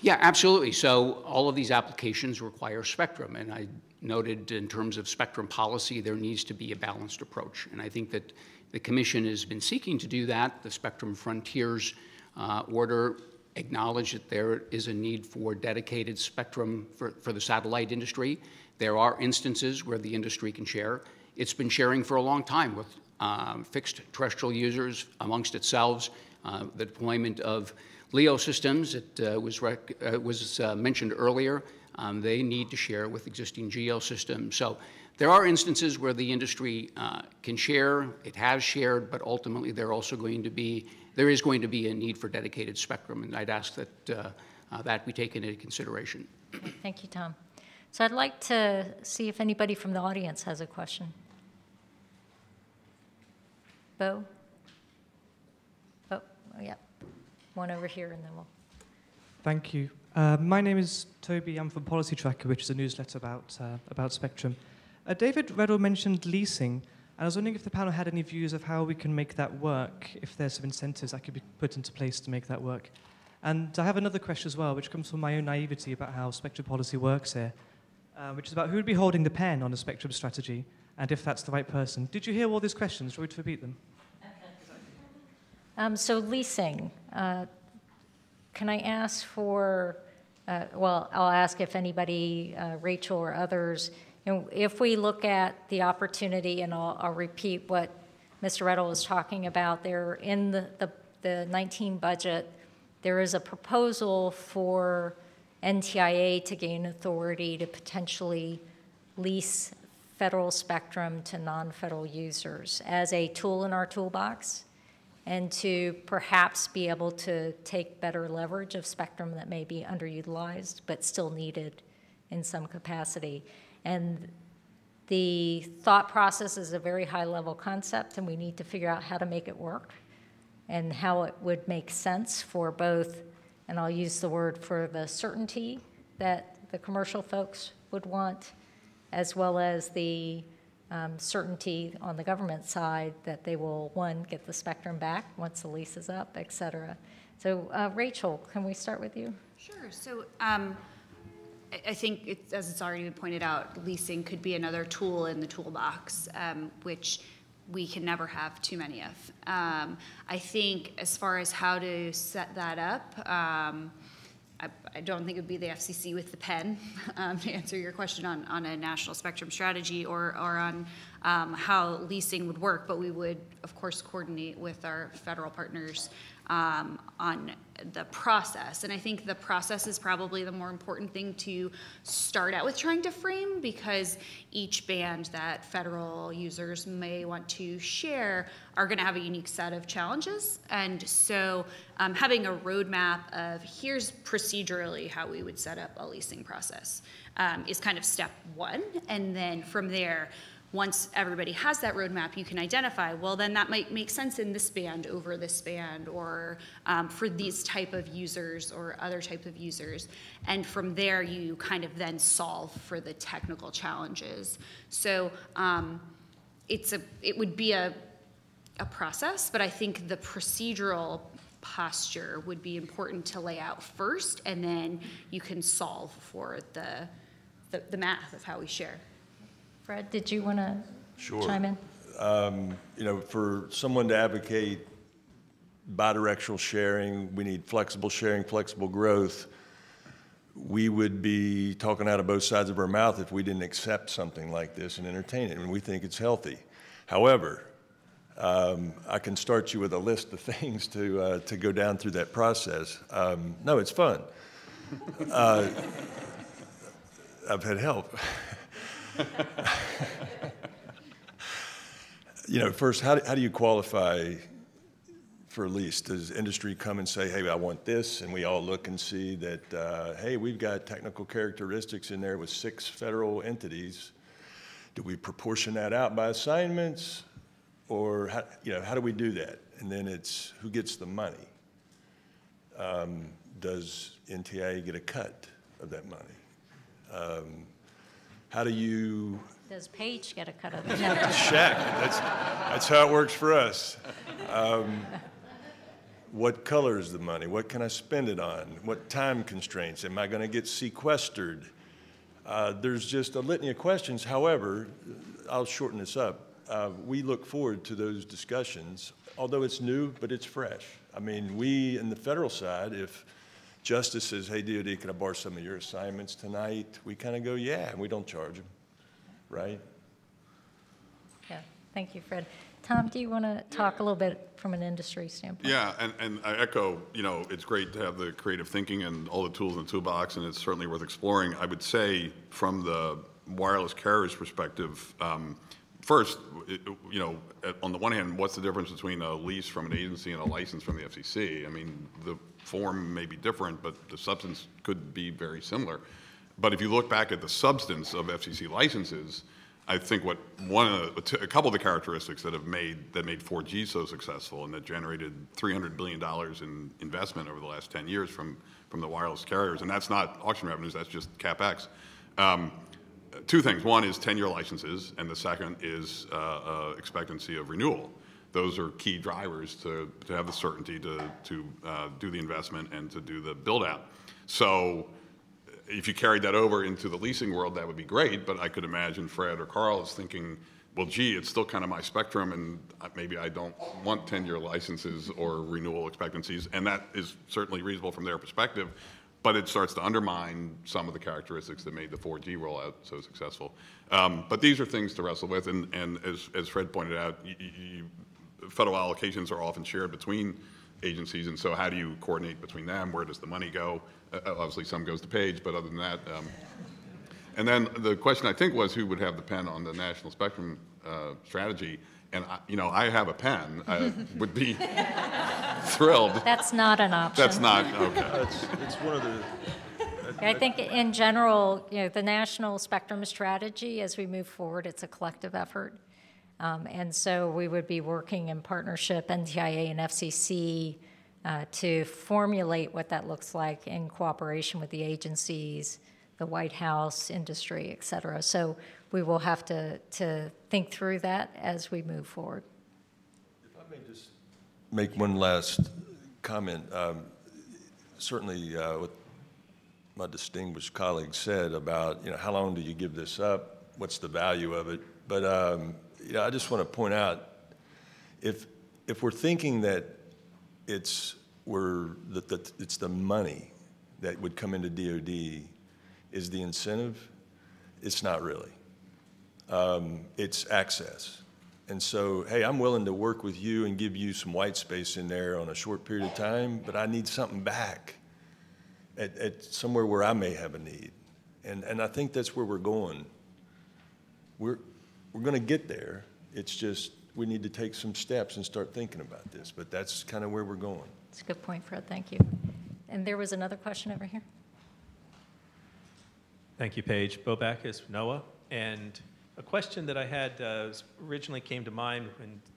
Yeah, absolutely. So all of these applications require spectrum, and I noted in terms of spectrum policy, there needs to be a balanced approach. And I think that the Commission has been seeking to do that. The Spectrum Frontiers order acknowledged that there is a need for dedicated spectrum for the satellite industry. There are instances where the industry can share. It's been sharing for a long time with fixed terrestrial users amongst itself. The deployment of LEO systems that was mentioned earlier, they need to share with existing GEO systems. So there are instances where the industry can share, it has shared, but ultimately there is going to be a need for dedicated spectrum, and I'd ask that that be taken into consideration. Thank you, Tom. So I'd like to see if anybody from the audience has a question. Bo? Oh, yeah. One over here, and then we'll... Thank you. My name is Toby. I'm from Policy Tracker, which is a newsletter about spectrum. David Reddle mentioned leasing, and I was wondering if the panel had any views of how we can make that work, if there's some incentives that could be put into place to make that work. And I have another question as well, which comes from my own naivety about how spectrum policy works here, which is about who would be holding the pen on a spectrum strategy, and if that's the right person. Did you hear all these questions? Shall we repeat them? So leasing, can I ask for, well, I'll ask if anybody, Rachel or others, if we look at the opportunity, and I'll repeat what Mr. Reddle was talking about there, in the 19 budget, there is a proposal for NTIA to gain authority to potentially lease federal spectrum to non-federal users as a tool in our toolbox. and to perhaps be able to take better leverage of spectrum that may be underutilized but still needed in some capacity. And the thought process is a very high-level concept, and we need to figure out how to make it work and how it would make sense for both, and I'll use the word for the certainty that the commercial folks would want, as well as the certainty on the government side that they will, one, get the spectrum back once the lease is up, et cetera. So Rachel, can we start with you? Sure. So I think, as it's already been pointed out, leasing could be another tool in the toolbox, which we can never have too many of. I think as far as how to set that up, I don't think it would be the FCC with the pen to answer your question on a national spectrum strategy or on how leasing would work, but we would, of course, coordinate with our federal partners on the process. And I think the process is probably the more important thing to start out with trying to frame, because each band that federal users may want to share are going to have a unique set of challenges. And so having a roadmap of here's procedurally how we would set up a leasing process is kind of step one. And then from there, once everybody has that roadmap, you can identify, well, then that might make sense in this band over this band, or for these type of users or other type of users. And from there, you kind of then solve for the technical challenges. So it would be a process, but I think the procedural posture would be important to lay out first, and then you can solve for the math of how we share. Fred, did you want to chime in? You know, for someone to advocate bidirectional sharing, we need flexible sharing, flexible growth. We would be talking out of both sides of our mouth if we didn't accept something like this and entertain it, and we think it's healthy. However, I can start you with a list of things to go down through that process. No, it's fun. I've had help. You know, first, how do you qualify for a lease? Does industry come and say, hey, I want this, and we all look and see that, hey, we've got technical characteristics in there with 6 federal entities. Do we proportion that out by assignments, or how do we do that? And then it's who gets the money? Does NTIA get a cut of that money? How do you... Does Paige get a cut of it? Check. That's how it works for us. What color is the money? What can I spend it on? What time constraints? Am I going to get sequestered? There's just a litany of questions. However, I'll shorten this up. We look forward to those discussions, although it's new, but it's fresh. I mean, we, in the federal side, if Justice says, hey, DOD, can I borrow some of your assignments tonight? We kind of go, yeah, and we don't charge them, right? Yeah, thank you, Fred. Tom, do you want to talk a little bit from an industry standpoint? Yeah, and I echo, it's great to have the creative thinking and all the tools in the toolbox, and it's certainly worth exploring. I would say from the wireless carrier's perspective, first, on the one hand, what's the difference between a lease from an agency and a license from the FCC? I mean, the form may be different, but the substance could be very similar. But if you look back at the substance of FCC licenses, I think a couple of the characteristics that made 4G so successful and that generated $300 billion in investment over the last 10 years from the wireless carriers, and that's not auction revenues, that's just CapEx. 2 things. One is 10-year licenses, and the second is expectancy of renewal. Those are key drivers to have the certainty to do the investment and to do the build-out. So if you carried that over into the leasing world, that would be great, but I could imagine Fred or Carl is thinking, well, gee, it's still kind of my spectrum, and maybe I don't want 10-year licenses or renewal expectancies, and that is certainly reasonable from their perspective, but it starts to undermine some of the characteristics that made the 4G rollout so successful. But these are things to wrestle with, and as Fred pointed out, federal allocations are often shared between agencies, and so how do you coordinate between them? Where does the money go? Obviously, some goes to Paige, but other than that. And then the question, I think, was who would have the pen on the national spectrum strategy. And I have a pen. I would be thrilled. That's not an option. That's not, okay. It's one of the. I think in general, the national spectrum strategy, as we move forward, it's a collective effort. And so we would be working in partnership, NTIA and FCC, to formulate what that looks like in cooperation with the agencies, the White House, industry, et cetera. So we will have to think through that as we move forward. If I may just make one last comment. Certainly what my distinguished colleague said about, how long do you give this up? What's the value of it? But, I just want to point out, if we're thinking that it's the money that would come into DOD is the incentive, it's not really. It's access. And so, hey, I'm willing to work with you and give you some white space in there on a short period of time, but I need something back at somewhere where I may have a need. And I think that's where we're going. We're going to get there. It's just we need to take some steps and start thinking about this. But that's kind of where we're going. That's a good point, Fred. Thank you. And there was another question over here. Thank you, Paige. Bo Backus, NOAA. And a question that I had originally came to mind,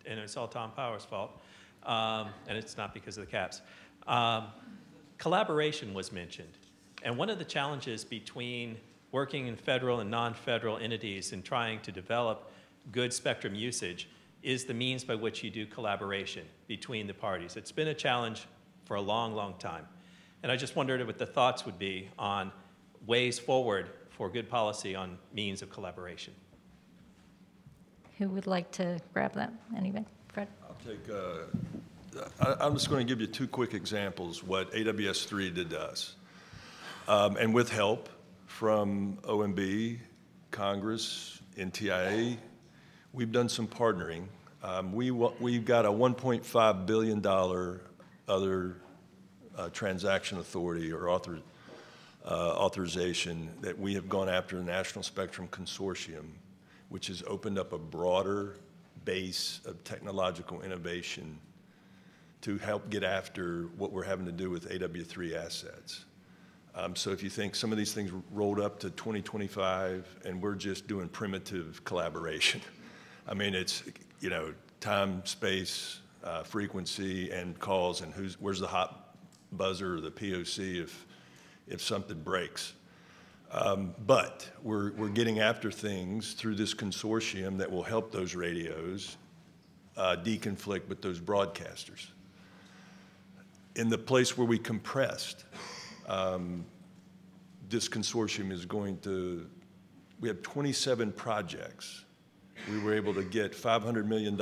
and it's all Tom Power's fault, and it's not because of the caps. Collaboration was mentioned. And one of the challenges between working in federal and non-federal entities and trying to develop good spectrum usage is the means by which you do collaboration between the parties. It's been a challenge for a long, long time. And I just wondered what the thoughts would be on ways forward for good policy on means of collaboration. Who would like to grab that? Anybody? Fred? I'll take, I'm just going to give you two quick examples what AWS-3 did to us. And with help from OMB, Congress, NTIA, we've done some partnering. We've got a $1.5 billion other transaction authority or authorization that we have gone after the National Spectrum Consortium, which has opened up a broader base of technological innovation to help get after what we're having to do with AW3 assets. So if you think some of these things rolled up to 2025 and we're just doing primitive collaboration, I mean, it's, time, space, frequency, and calls, and where's the hot buzzer or the POC if something breaks. But we're getting after things through this consortium that will help those radios deconflict with those broadcasters. In the place where we compressed, this consortium is we have 27 projects. We were able to get $500 million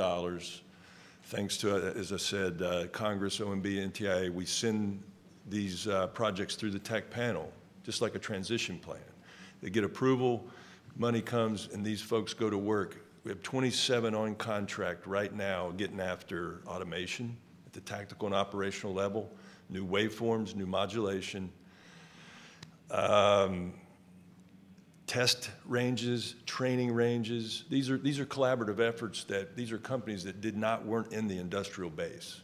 thanks to, as I said, Congress, OMB, NTIA. We send these projects through the tech panel, just like a transition plan. They get approval, money comes, and these folks go to work. We have 27 on contract right now getting after automation at the tactical and operational level, new waveforms, new modulation, test ranges, training ranges. These are collaborative efforts these are companies that weren't in the industrial base.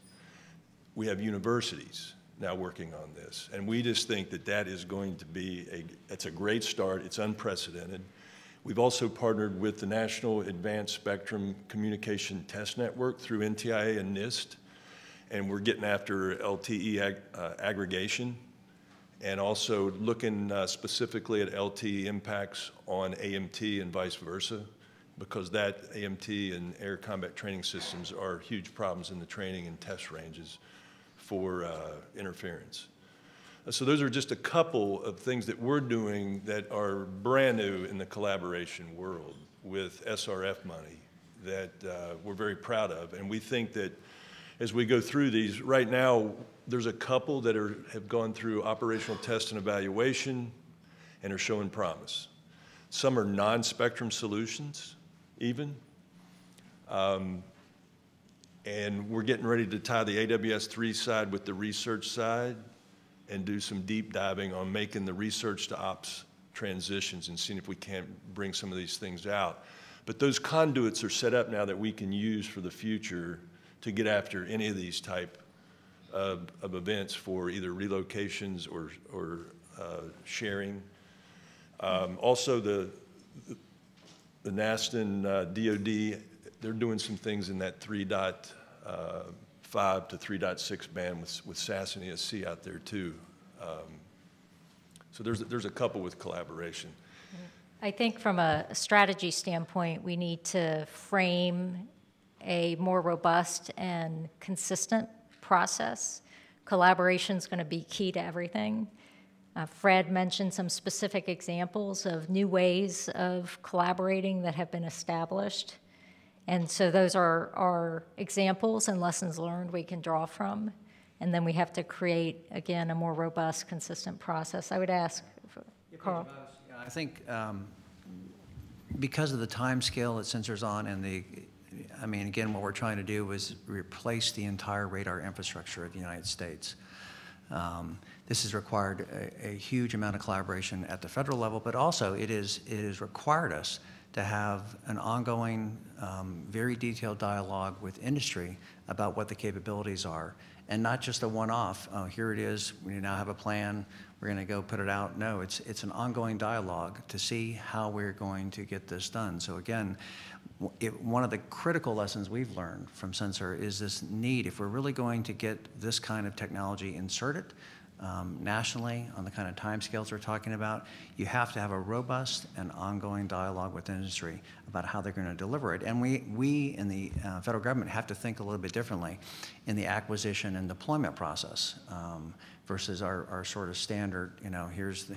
We have universities now working on this, and we just think that is going to be it's a great start. It's unprecedented. We've also partnered with the National Advanced Spectrum Communication Test Network through NTIA and NIST, and we're getting after LTE aggregation, and also looking specifically at LTE impacts on AMT and vice versa, because that AMT and air combat training systems are huge problems in the training and test ranges for interference. So those are just a couple of things that we're doing that are brand new in the collaboration world with SRF money that we're very proud of. And we think that as we go through these, right now, there's a couple that have gone through operational test and evaluation and are showing promise. Some are non-spectrum solutions, even. And we're getting ready to tie the AWS-3 side with the research side and do some deep diving on making the research to ops transitions and seeing if we can't bring some of these things out. But those conduits are set up now that we can use for the future to get after any of these type of events for either relocations or sharing. Also, the NASTA and DOD, they're doing some things in that 3.5 to 3.6 band with SAS and ESC out there too. So there's a couple with collaboration. I think from a strategy standpoint, we need to frame a more robust and consistent process. Collaboration is going to be key to everything. Fred mentioned some specific examples of new ways of collaborating that have been established. And so those are examples and lessons learned we can draw from. And then we have to create, again, a more robust, consistent process. I would ask, Carl. Yeah, I think because of the time scale that sensors on and again, what we're trying to do is replace the entire radar infrastructure of the United States. This has required a huge amount of collaboration at the federal level, but also it has required us to have an ongoing, very detailed dialogue with industry about what the capabilities are, and not just a one-off, here it is, we now have a plan, we're going to go put it out. No, it's an ongoing dialogue to see how we're going to get this done. So again, one of the critical lessons we've learned from Sensor is this need, if we're really going to get this kind of technology inserted nationally on the kind of timescales we're talking about, you have to have a robust and ongoing dialogue with industry about how they're going to deliver it. And we in the federal government have to think a little bit differently in the acquisition and deployment process versus our sort of standard, here's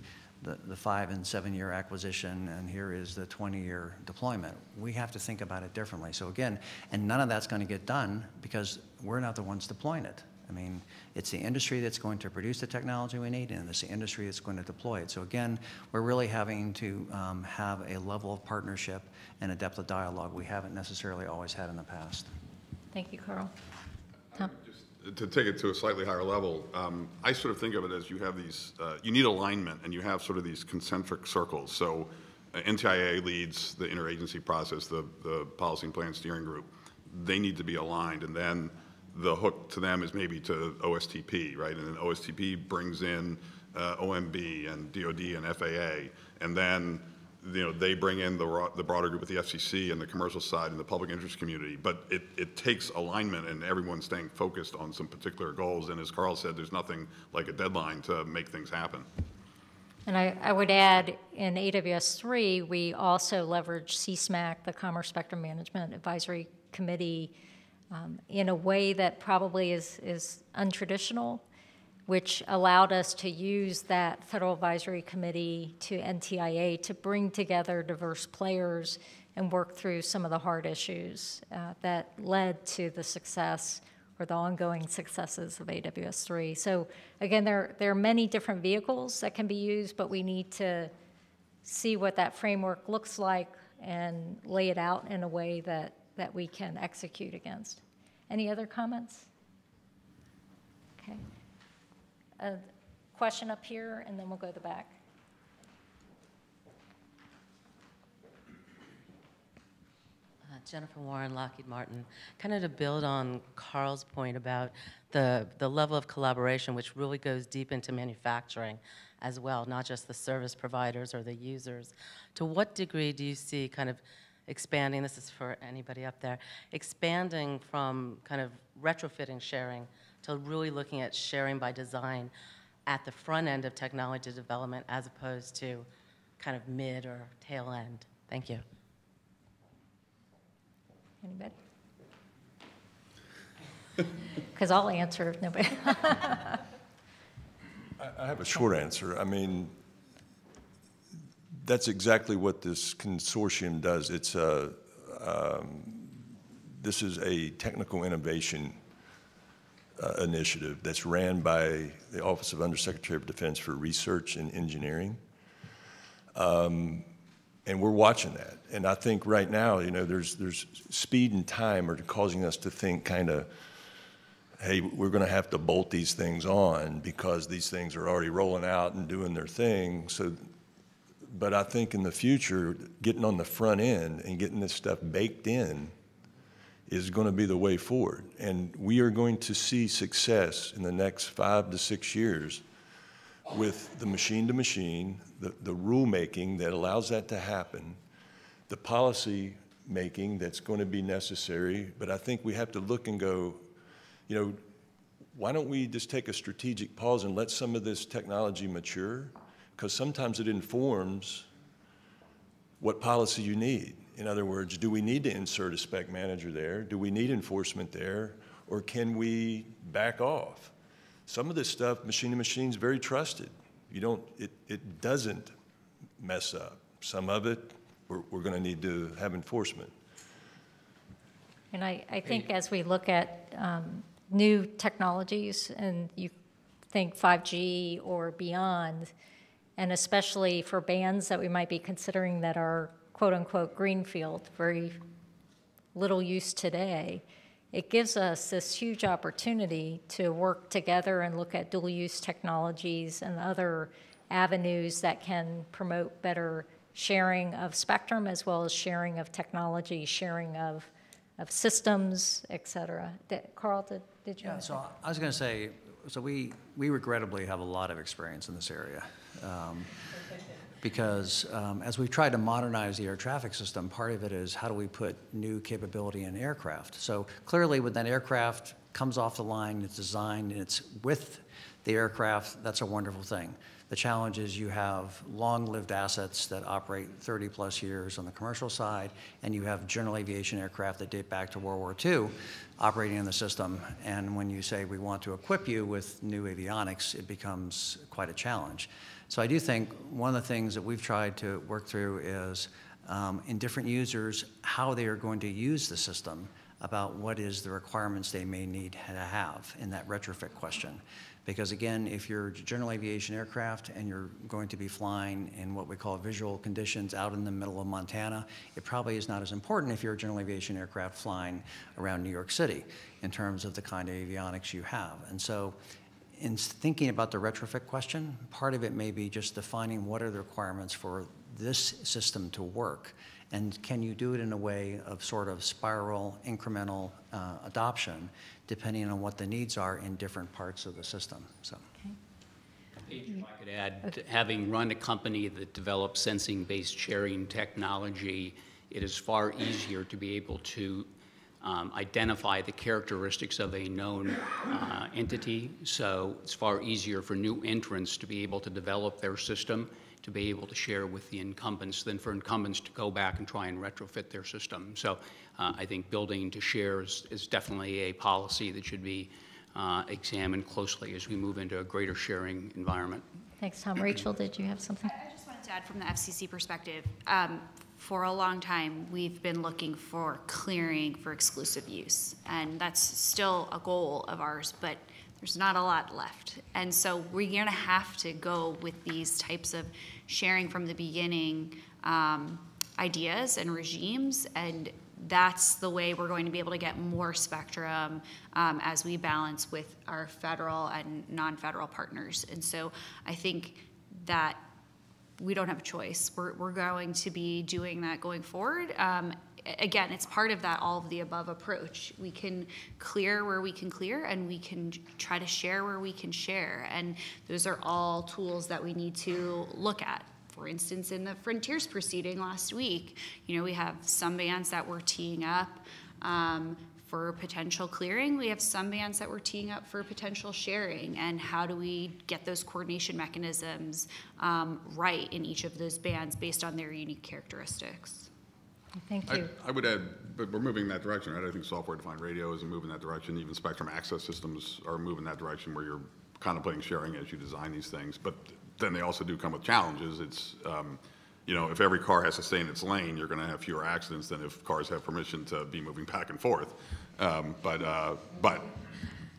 the 5 and 7 year acquisition, and here is the 20-year deployment. We have to think about it differently. So again, and none of that's going to get done because we're not the ones deploying it. I mean, it's the industry that's going to produce the technology we need, and it's the industry that's going to deploy it. So again, we're really having to have a level of partnership and a depth of dialogue we haven't necessarily always had in the past. Thank you, Carl. Tom? To take it to a slightly higher level, I sort of think of it as you have these, you need alignment, and you have sort of these concentric circles. So NTIA leads the interagency process, the policy and plan steering group. They need to be aligned, and then the hook to them is maybe to OSTP, right? And then OSTP brings in OMB and DOD and FAA, and then they bring in the broader group with the FCC and the commercial side and the public interest community. But it takes alignment and everyone staying focused on some particular goals. And as Carl said, there's nothing like a deadline to make things happen. And I would add, in AWS-3, we also leverage CSMAC, the Commerce Spectrum Management Advisory Committee, in a way that probably is untraditional, which allowed us to use that Federal Advisory Committee to NTIA to bring together diverse players and work through some of the hard issues that led to the success or the ongoing successes of AWS-3. So again, there are many different vehicles that can be used, but we need to see what that framework looks like and lay it out in a way that we can execute against. Any other comments? Okay. A question up here, and then we'll go to the back. Jennifer Warren, Lockheed Martin. Kind of to build on Carl's point about the level of collaboration, which really goes deep into manufacturing as well, not just the service providers or the users. To what degree do you see kind of expanding, this is for anybody up there, expanding from kind of retrofitting sharing to really looking at sharing by design at the front end of technology development as opposed to kind of mid or tail end? Thank you. Anybody? Because I'll answer if nobody. I have a short answer. I mean, that's exactly what this consortium does. It's this is a technical innovation initiative that's ran by the Office of Undersecretary of Defense for Research and Engineering. And we're watching that. And I think right now, there's speed and time are causing us to think kind of, hey, we're going to have to bolt these things on because these things are already rolling out and doing their thing. So But I think in the future, getting on the front end and getting this stuff baked in is going to be the way forward. And we are going to see success in the next 5 to 6 years with the machine-to-machine, the rulemaking that allows that to happen, the policy making that's going to be necessary. But I think we have to look and go, you know, why don't we just take a strategic pause and let some of this technology mature? Because sometimes it informs what policy you need. In other words, do we need to insert a spec manager there? Do we need enforcement there? Or can we back off? Some of this stuff, machine-to-machine, is very trusted. You don't, it doesn't mess up. Some of it, we're going to need to have enforcement. And I think as we look at new technologies, and you think 5G or beyond, and especially for bands that we might be considering that are quote-unquote greenfield, very little use today, it gives us this huge opportunity to work together and look at dual-use technologies and other avenues that can promote better sharing of spectrum as well as sharing of technology, sharing of systems, et cetera. Carl, did you? Yeah, so I was going to say, so we regrettably have a lot of experience in this area. Because as we've tried to modernize the air traffic system, part of it is how do we put new capability in aircraft? So clearly when that aircraft comes off the line, it's designed, and it's with the aircraft, that's a wonderful thing. The challenge is you have long-lived assets that operate 30 plus years on the commercial side, and you have general aviation aircraft that date back to World War II operating in the system. And when you say we want to equip you with new avionics, it becomes quite a challenge. So I do think one of the things that we've tried to work through is in different users, how they are going to use the system, about what is the requirements they may need to have in that retrofit question. Because again, if you're general aviation aircraft and you're going to be flying in what we call visual conditions out in the middle of Montana, it probably is not as important if you're a general aviation aircraft flying around New York City in terms of the kind of avionics you have. And so in thinking about the retrofit question, part of it may be just defining what are the requirements for this system to work. And can you do it in a way of sort of spiral, incremental adoption, depending on what the needs are in different parts of the system. So. If I could add, having run a company that develops sensing-based sharing technology, it is far easier to be able to identify the characteristics of a known entity. So it's far easier for new entrants to be able to develop their system, to be able to share with the incumbents than for incumbents to go back and try and retrofit their system. So I think building to share is definitely a policy that should be examined closely as we move into a greater sharing environment. Thanks, Tom. Rachel, did you have something? I just wanted to add from the FCC perspective, for a long time, we've been looking for clearing for exclusive use, and that's still a goal of ours, but there's not a lot left. And so we're gonna have to go with these types of sharing from the beginning ideas and regimes, and that's the way we're going to be able to get more spectrum as we balance with our federal and non-federal partners. And so I think that we don't have a choice. We're going to be doing that going forward. Again, it's part of that all of the above approach. We can clear where we can clear, and we can try to share where we can share. And those are all tools that we need to look at. For instance, in the Frontiers proceeding last week, we have some bands that we're teeing up for potential clearing. We have some bands that we're teeing up for potential sharing. And how do we get those coordination mechanisms right in each of those bands based on their unique characteristics? Thank you. I would add, but we're moving in that direction, right? I think software-defined radio is moving in that direction. Even spectrum access systems are moving in that direction where you're contemplating sharing as you design these things. But then they also do come with challenges. It's, if every car has to stay in its lane, you're going to have fewer accidents than if cars have permission to be moving back and forth. But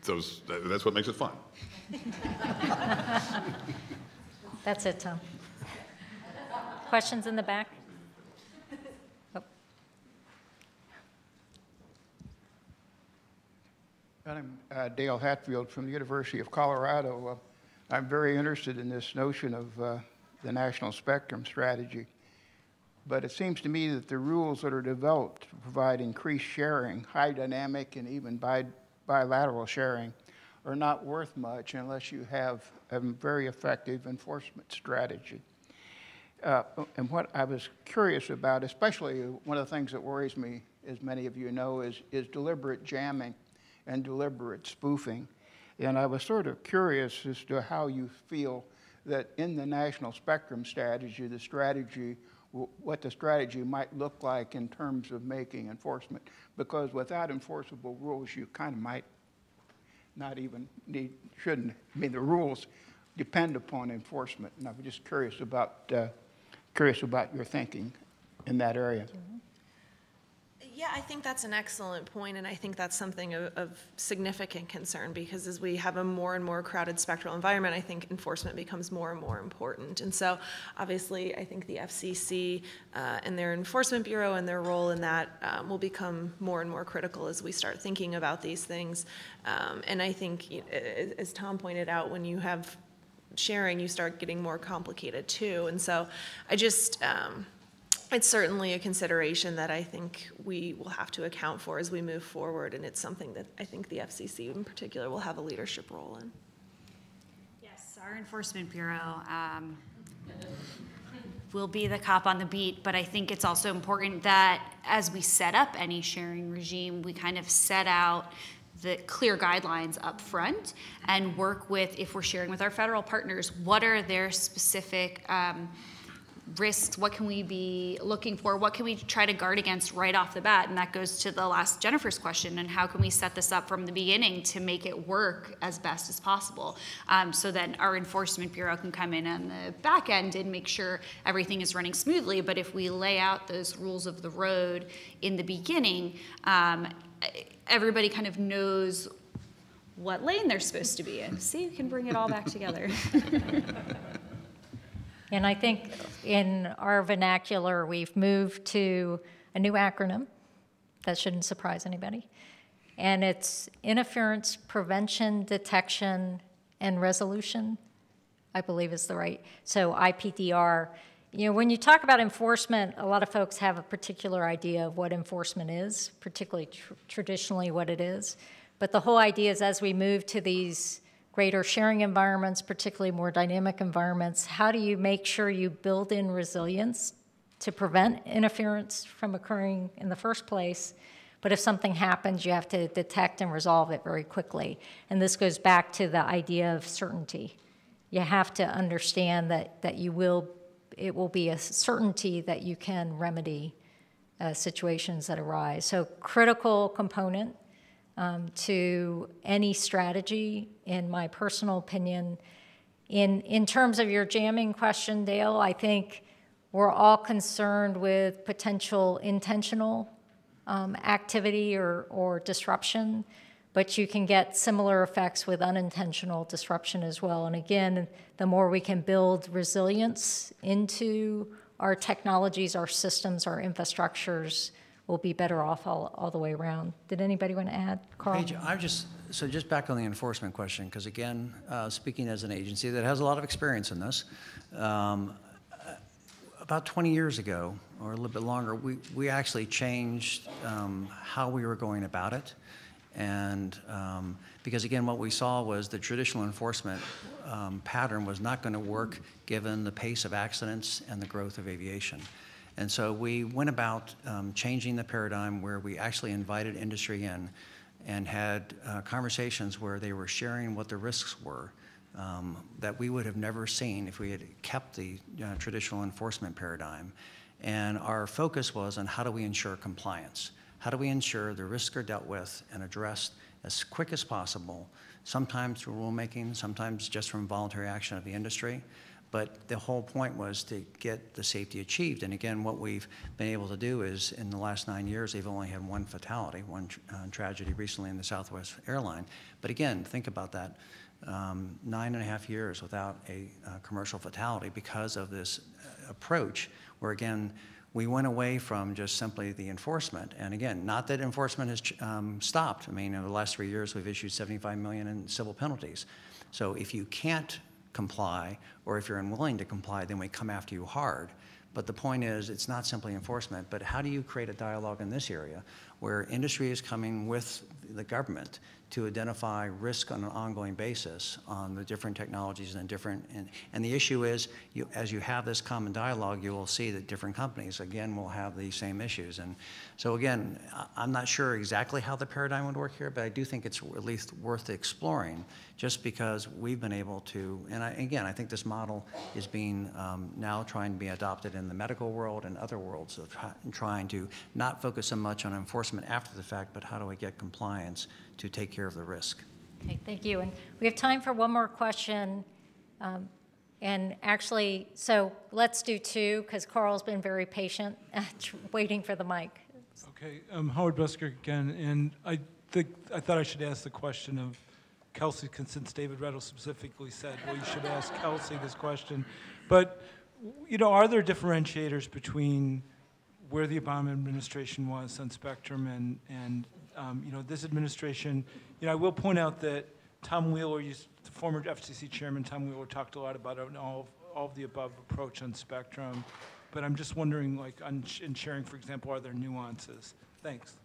that's what makes it fun. That's it, Tom. Questions in the back? I'm Dale Hatfield from the University of Colorado. I'm very interested in this notion of the National Spectrum Strategy. But it seems to me that the rules that are developed to provide increased sharing, high dynamic and even bilateral sharing, are not worth much unless you have a very effective enforcement strategy. And what I was curious about, especially one of the things that worries me, as many of you know, is deliberate jamming and deliberate spoofing. And I was sort of curious as to how you feel that in the National Spectrum Strategy, what the strategy might look like in terms of making enforcement. Because without enforceable rules, you kind of might not even shouldn't. I mean, the rules depend upon enforcement. And I'm just curious about your thinking in that area. Yeah, I think that's an excellent point, and I think that's something of significant concern, because as we have a more and more crowded spectral environment, I think enforcement becomes more and more important. And so obviously I think the FCC and their Enforcement Bureau and their role in that will become more and more critical as we start thinking about these things. And I think, as Tom pointed out, when you have sharing, you start getting more complicated too. And so I just, it's certainly a consideration that I think we will have to account for as we move forward, and it's something that I think the FCC in particular will have a leadership role in. Yes, our Enforcement Bureau will be the cop on the beat, but I think it's also important that as we set up any sharing regime, we kind of set out the clear guidelines up front and work with, if we're sharing with our federal partners, what are their specific risks, what can we be looking for, what can we try to guard against right off the bat? And that goes to the last Jennifer's question, and how can we set this up from the beginning to make it work as best as possible, so that our Enforcement Bureau can come in on the back end and make sure everything is running smoothly. But if we lay out those rules of the road in the beginning, everybody kind of knows what lane they're supposed to be in. See, you can bring it all back together. And I think in our vernacular, we've moved to a new acronym that shouldn't surprise anybody. And it's Interference Prevention, Detection, and Resolution, I believe is the right. So IPDR. You know, when you talk about enforcement, a lot of folks have a particular idea of what enforcement is, particularly traditionally what it is. But the whole idea is, as we move to these greater sharing environments, particularly more dynamic environments, how do you make sure you build in resilience to prevent interference from occurring in the first place? But if something happens, you have to detect and resolve it very quickly. And this goes back to the idea of certainty. You have to understand that it will be a certainty that you can remedy situations that arise. So critical component to any strategy, in my personal opinion. In terms of your jamming question, Dale, I think we're all concerned with potential intentional activity or disruption, but you can get similar effects with unintentional disruption as well. And again, the more we can build resilience into our technologies, our systems, our infrastructures, we'll be better off all the way around. Did anybody want to add, Carl? Hey, just back on the enforcement question, because again, speaking as an agency that has a lot of experience in this, about 20 years ago, or a little bit longer, we actually changed how we were going about it. And because again, what we saw was the traditional enforcement pattern was not going to work given the pace of accidents and the growth of aviation. And so we went about changing the paradigm where we actually invited industry in and had conversations where they were sharing what the risks were that we would have never seen if we had kept the traditional enforcement paradigm. And our focus was on how do we ensure compliance? How do we ensure the risks are dealt with and addressed as quick as possible, sometimes through rulemaking, sometimes just from voluntary action of the industry. But the whole point was to get the safety achieved. And again, what we've been able to do is, in the last 9 years, they've only had one fatality, one tragedy recently in the Southwest airline. But again, think about that, 9.5 years without a commercial fatality because of this approach where, again, we went away from just simply the enforcement. And again, not that enforcement has stopped. I mean, in the last 3 years, we've issued $75 million in civil penalties. So if you can't comply, or if you're unwilling to comply, then we come after you hard. But the point is, it's not simply enforcement, but how do you create a dialogue in this area where industry is coming with the government to identify risk on an ongoing basis on the different technologies and and the issue is, as you have this common dialogue, you will see that different companies, again, will have these same issues. And so again, I'm not sure exactly how the paradigm would work here, but I do think it's at least worth exploring, just because we've been able to, and I think this model is being now trying to be adopted in the medical world and other worlds of trying to not focus so much on enforcement after the fact, but how do we get compliance to take care of the risk. Okay, thank you. And we have time for one more question. And actually, so let's do two, because Carl's been very patient waiting for the mic. Okay, Howard Busker again, and I thought I should ask the question of Kelsey, since David Rettle specifically said, well, you should ask Kelsey this question. But, you know, are there differentiators between where the Obama administration was on spectrum and you know, this administration? You know, I will point out that Tom Wheeler, the former FCC chairman, Tom Wheeler, talked a lot about an all of the above approach on spectrum. But I'm just wondering, like, in sharing, for example, are there nuances? Thanks.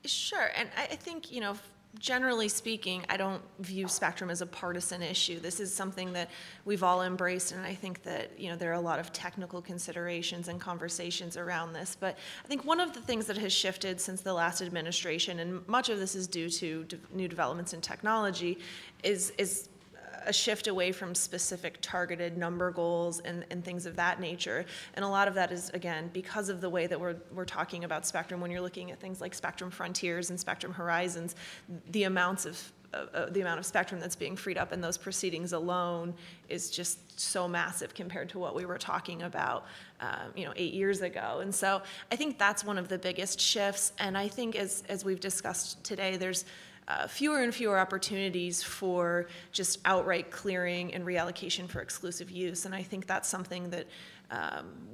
Sure, and I think, you know, generally speaking, I don't view spectrum as a partisan issue. This is something that we've all embraced, and I think that, you know, there are a lot of technical considerations and conversations around this. But I think one of the things that has shifted since the last administration, and much of this is due to new developments in technology, is a shift away from specific targeted number goals and things of that nature. And a lot of that is, again, because of the way that we're talking about spectrum. When you're looking at things like spectrum frontiers and spectrum horizons, the amount of spectrum that's being freed up in those proceedings alone is just so massive compared to what we were talking about, you know, 8 years ago. And so I think that's one of the biggest shifts. And I think as we've discussed today, there's fewer and fewer opportunities for just outright clearing and reallocation for exclusive use. And I think that's something that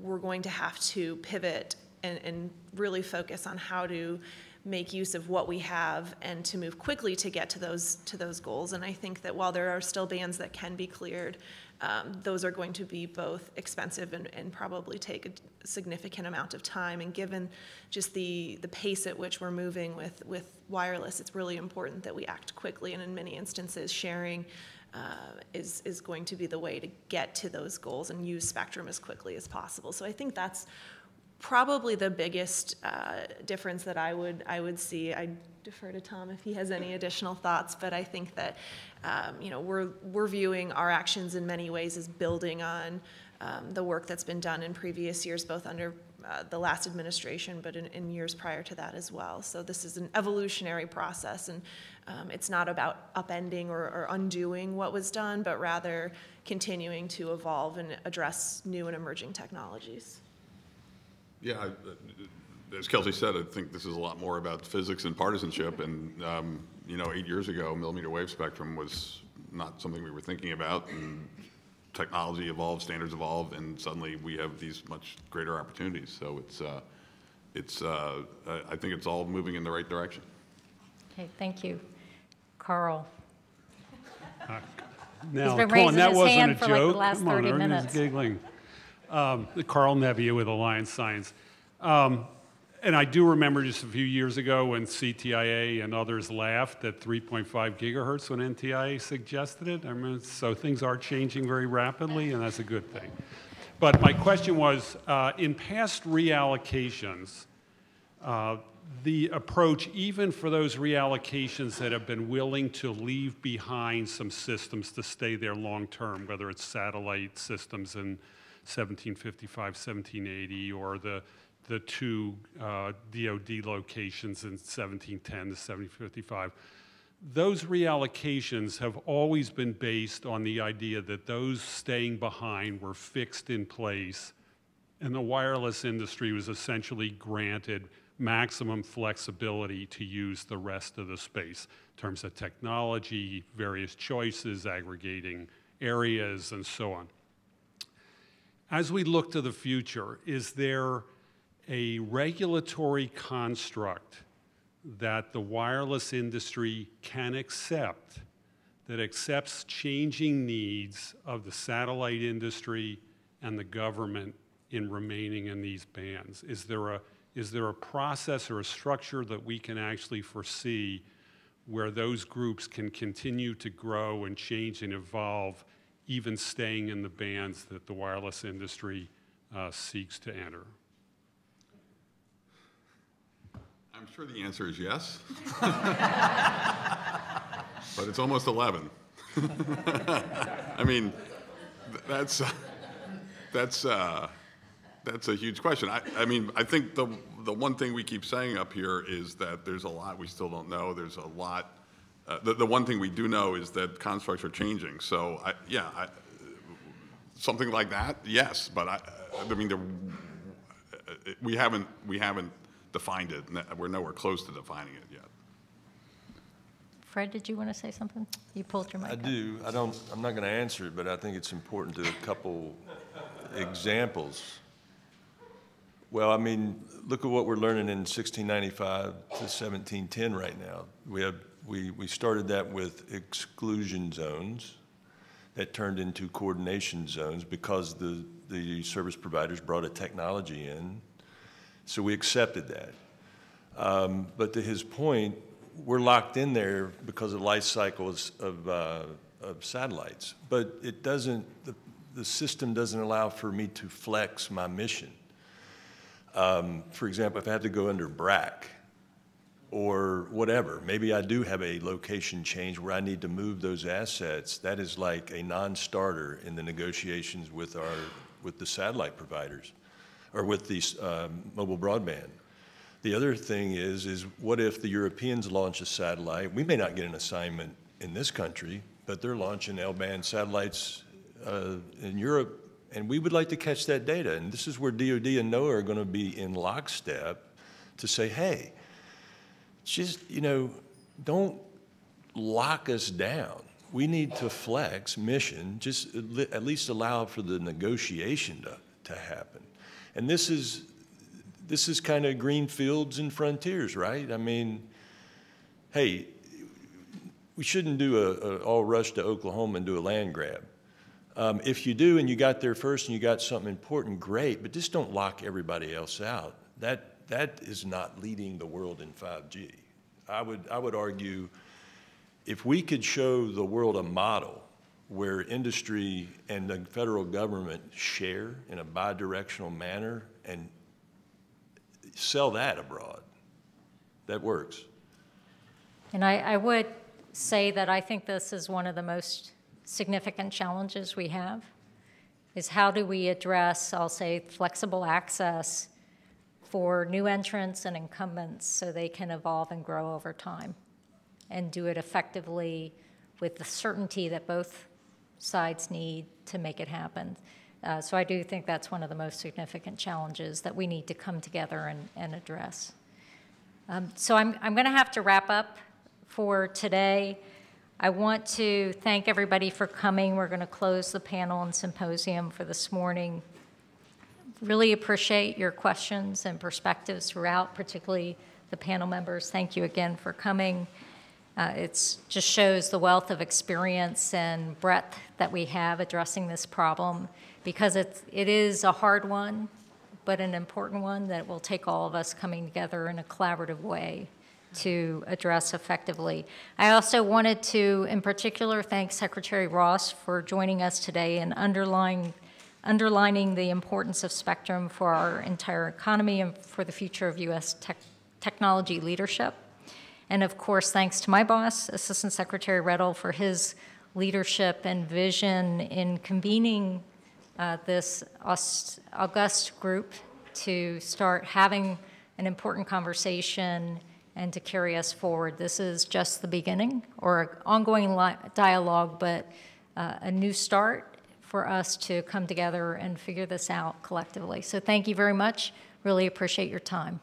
we're going to have to pivot and really focus on how to make use of what we have and to move quickly to get to those goals. And I think that while there are still bands that can be cleared, those are going to be both expensive and probably take a significant amount of time. And given just the pace at which we're moving with wireless, it's really important that we act quickly. And in many instances, sharing is going to be the way to get to those goals and use spectrum as quickly as possible. So I think that's probably the biggest difference that I would see. I defer to Tom if he has any additional thoughts, but I think that you know, we're viewing our actions in many ways as building on the work that's been done in previous years, both under the last administration, but in years prior to that as well. So this is an evolutionary process, and it's not about upending or undoing what was done, but rather continuing to evolve and address new and emerging technologies. Yeah, as Kelsey said, I think this is a lot more about physics and partisanship. And, you know, 8 years ago, millimeter wave spectrum was not something we were thinking about. And technology evolved, standards evolved, and suddenly we have these much greater opportunities. So I think it's all moving in the right direction. Okay, thank you. Carl. Now, He's been come on, raising that his wasn't hand a for like the joke. last Come on, 30 everyone's minutes. giggling. Carl Neviah with Alliance Science. And I do remember just a few years ago when CTIA and others laughed at 3.5 gigahertz when NTIA suggested it. I mean, so things are changing very rapidly, and that's a good thing. But my question was, in past reallocations, the approach, even for those reallocations that have been willing to leave behind some systems to stay there long term, whether it's satellite systems in 1755, 1780, or the two DoD locations in 1710 to 1755. Those reallocations have always been based on the idea that those staying behind were fixed in place, and the wireless industry was essentially granted maximum flexibility to use the rest of the space in terms of technology, various choices, aggregating areas, and so on. As we look to the future, is there a regulatory construct that the wireless industry can accept that accepts changing needs of the satellite industry and the government in remaining in these bands? Is there a process or a structure that we can actually foresee where those groups can continue to grow and change and evolve, even staying in the bands that the wireless industry seeks to enter? I'm sure the answer is yes. But it's almost 11. I mean, that's a huge question. I mean, I think the one thing we keep saying up here is that there's a lot we still don't know. There's a lot. The one thing we do know is that constructs are changing. So something like that, yes. But I mean, we haven't defined it. We're nowhere close to defining it yet. Fred, did you want to say something? You pulled your mic up. I do. I'm not going to answer it, but I think it's important to a couple examples. Well, I mean, look at what we're learning in 1695 to 1710 right now. We started that with exclusion zones that turned into coordination zones because the service providers brought a technology in. So we accepted that. But to his point, we're locked in there because of life cycles of satellites. But it doesn't, the system doesn't allow for me to flex my mission. For example, if I have to go under BRAC or whatever, maybe I do have a location change where I need to move those assets. That is like a non-starter in the negotiations with the satellite providers or with the mobile broadband. The other thing is what if the Europeans launch a satellite? We may not get an assignment in this country, but they're launching L-band satellites in Europe, and we would like to catch that data. And this is where DoD and NOAA are going to be in lockstep to say, hey, just, don't lock us down. We need to flex mission, just at least allow for the negotiation to happen. And this is kind of green fields and frontiers, right? I mean, hey, we shouldn't do all rush to Oklahoma and do a land grab. If you do and you got there first and you got something important, great, but just don't lock everybody else out. That is not leading the world in 5G. I would argue if we could show the world a model where industry and the federal government share in a bi-directional manner and sell that abroad, that works. And I would say that I think this is one of the most significant challenges we have, is how do we address, I'll say, flexible access for new entrants and incumbents so they can evolve and grow over time and do it effectively with the certainty that both sides need to make it happen. So I do think that's one of the most significant challenges that we need to come together and address. So I'm going to have to wrap up for today. I want to thank everybody for coming. We're going to close the panel and symposium for this morning. Really appreciate your questions and perspectives throughout, particularly the panel members. Thank you again for coming. It just shows the wealth of experience and breadth that we have addressing this problem, because it is a hard one, but an important one that will take all of us coming together in a collaborative way to address effectively. I also wanted to, in particular, thank Secretary Ross for joining us today and underlining the importance of spectrum for our entire economy and for the future of U.S. technology leadership. And of course, thanks to my boss, Assistant Secretary Rettel, for his leadership and vision in convening this august group to start having an important conversation and to carry us forward. This is just the beginning, or an ongoing dialogue, but a new start for us to come together and figure this out collectively. So thank you very much. Really appreciate your time.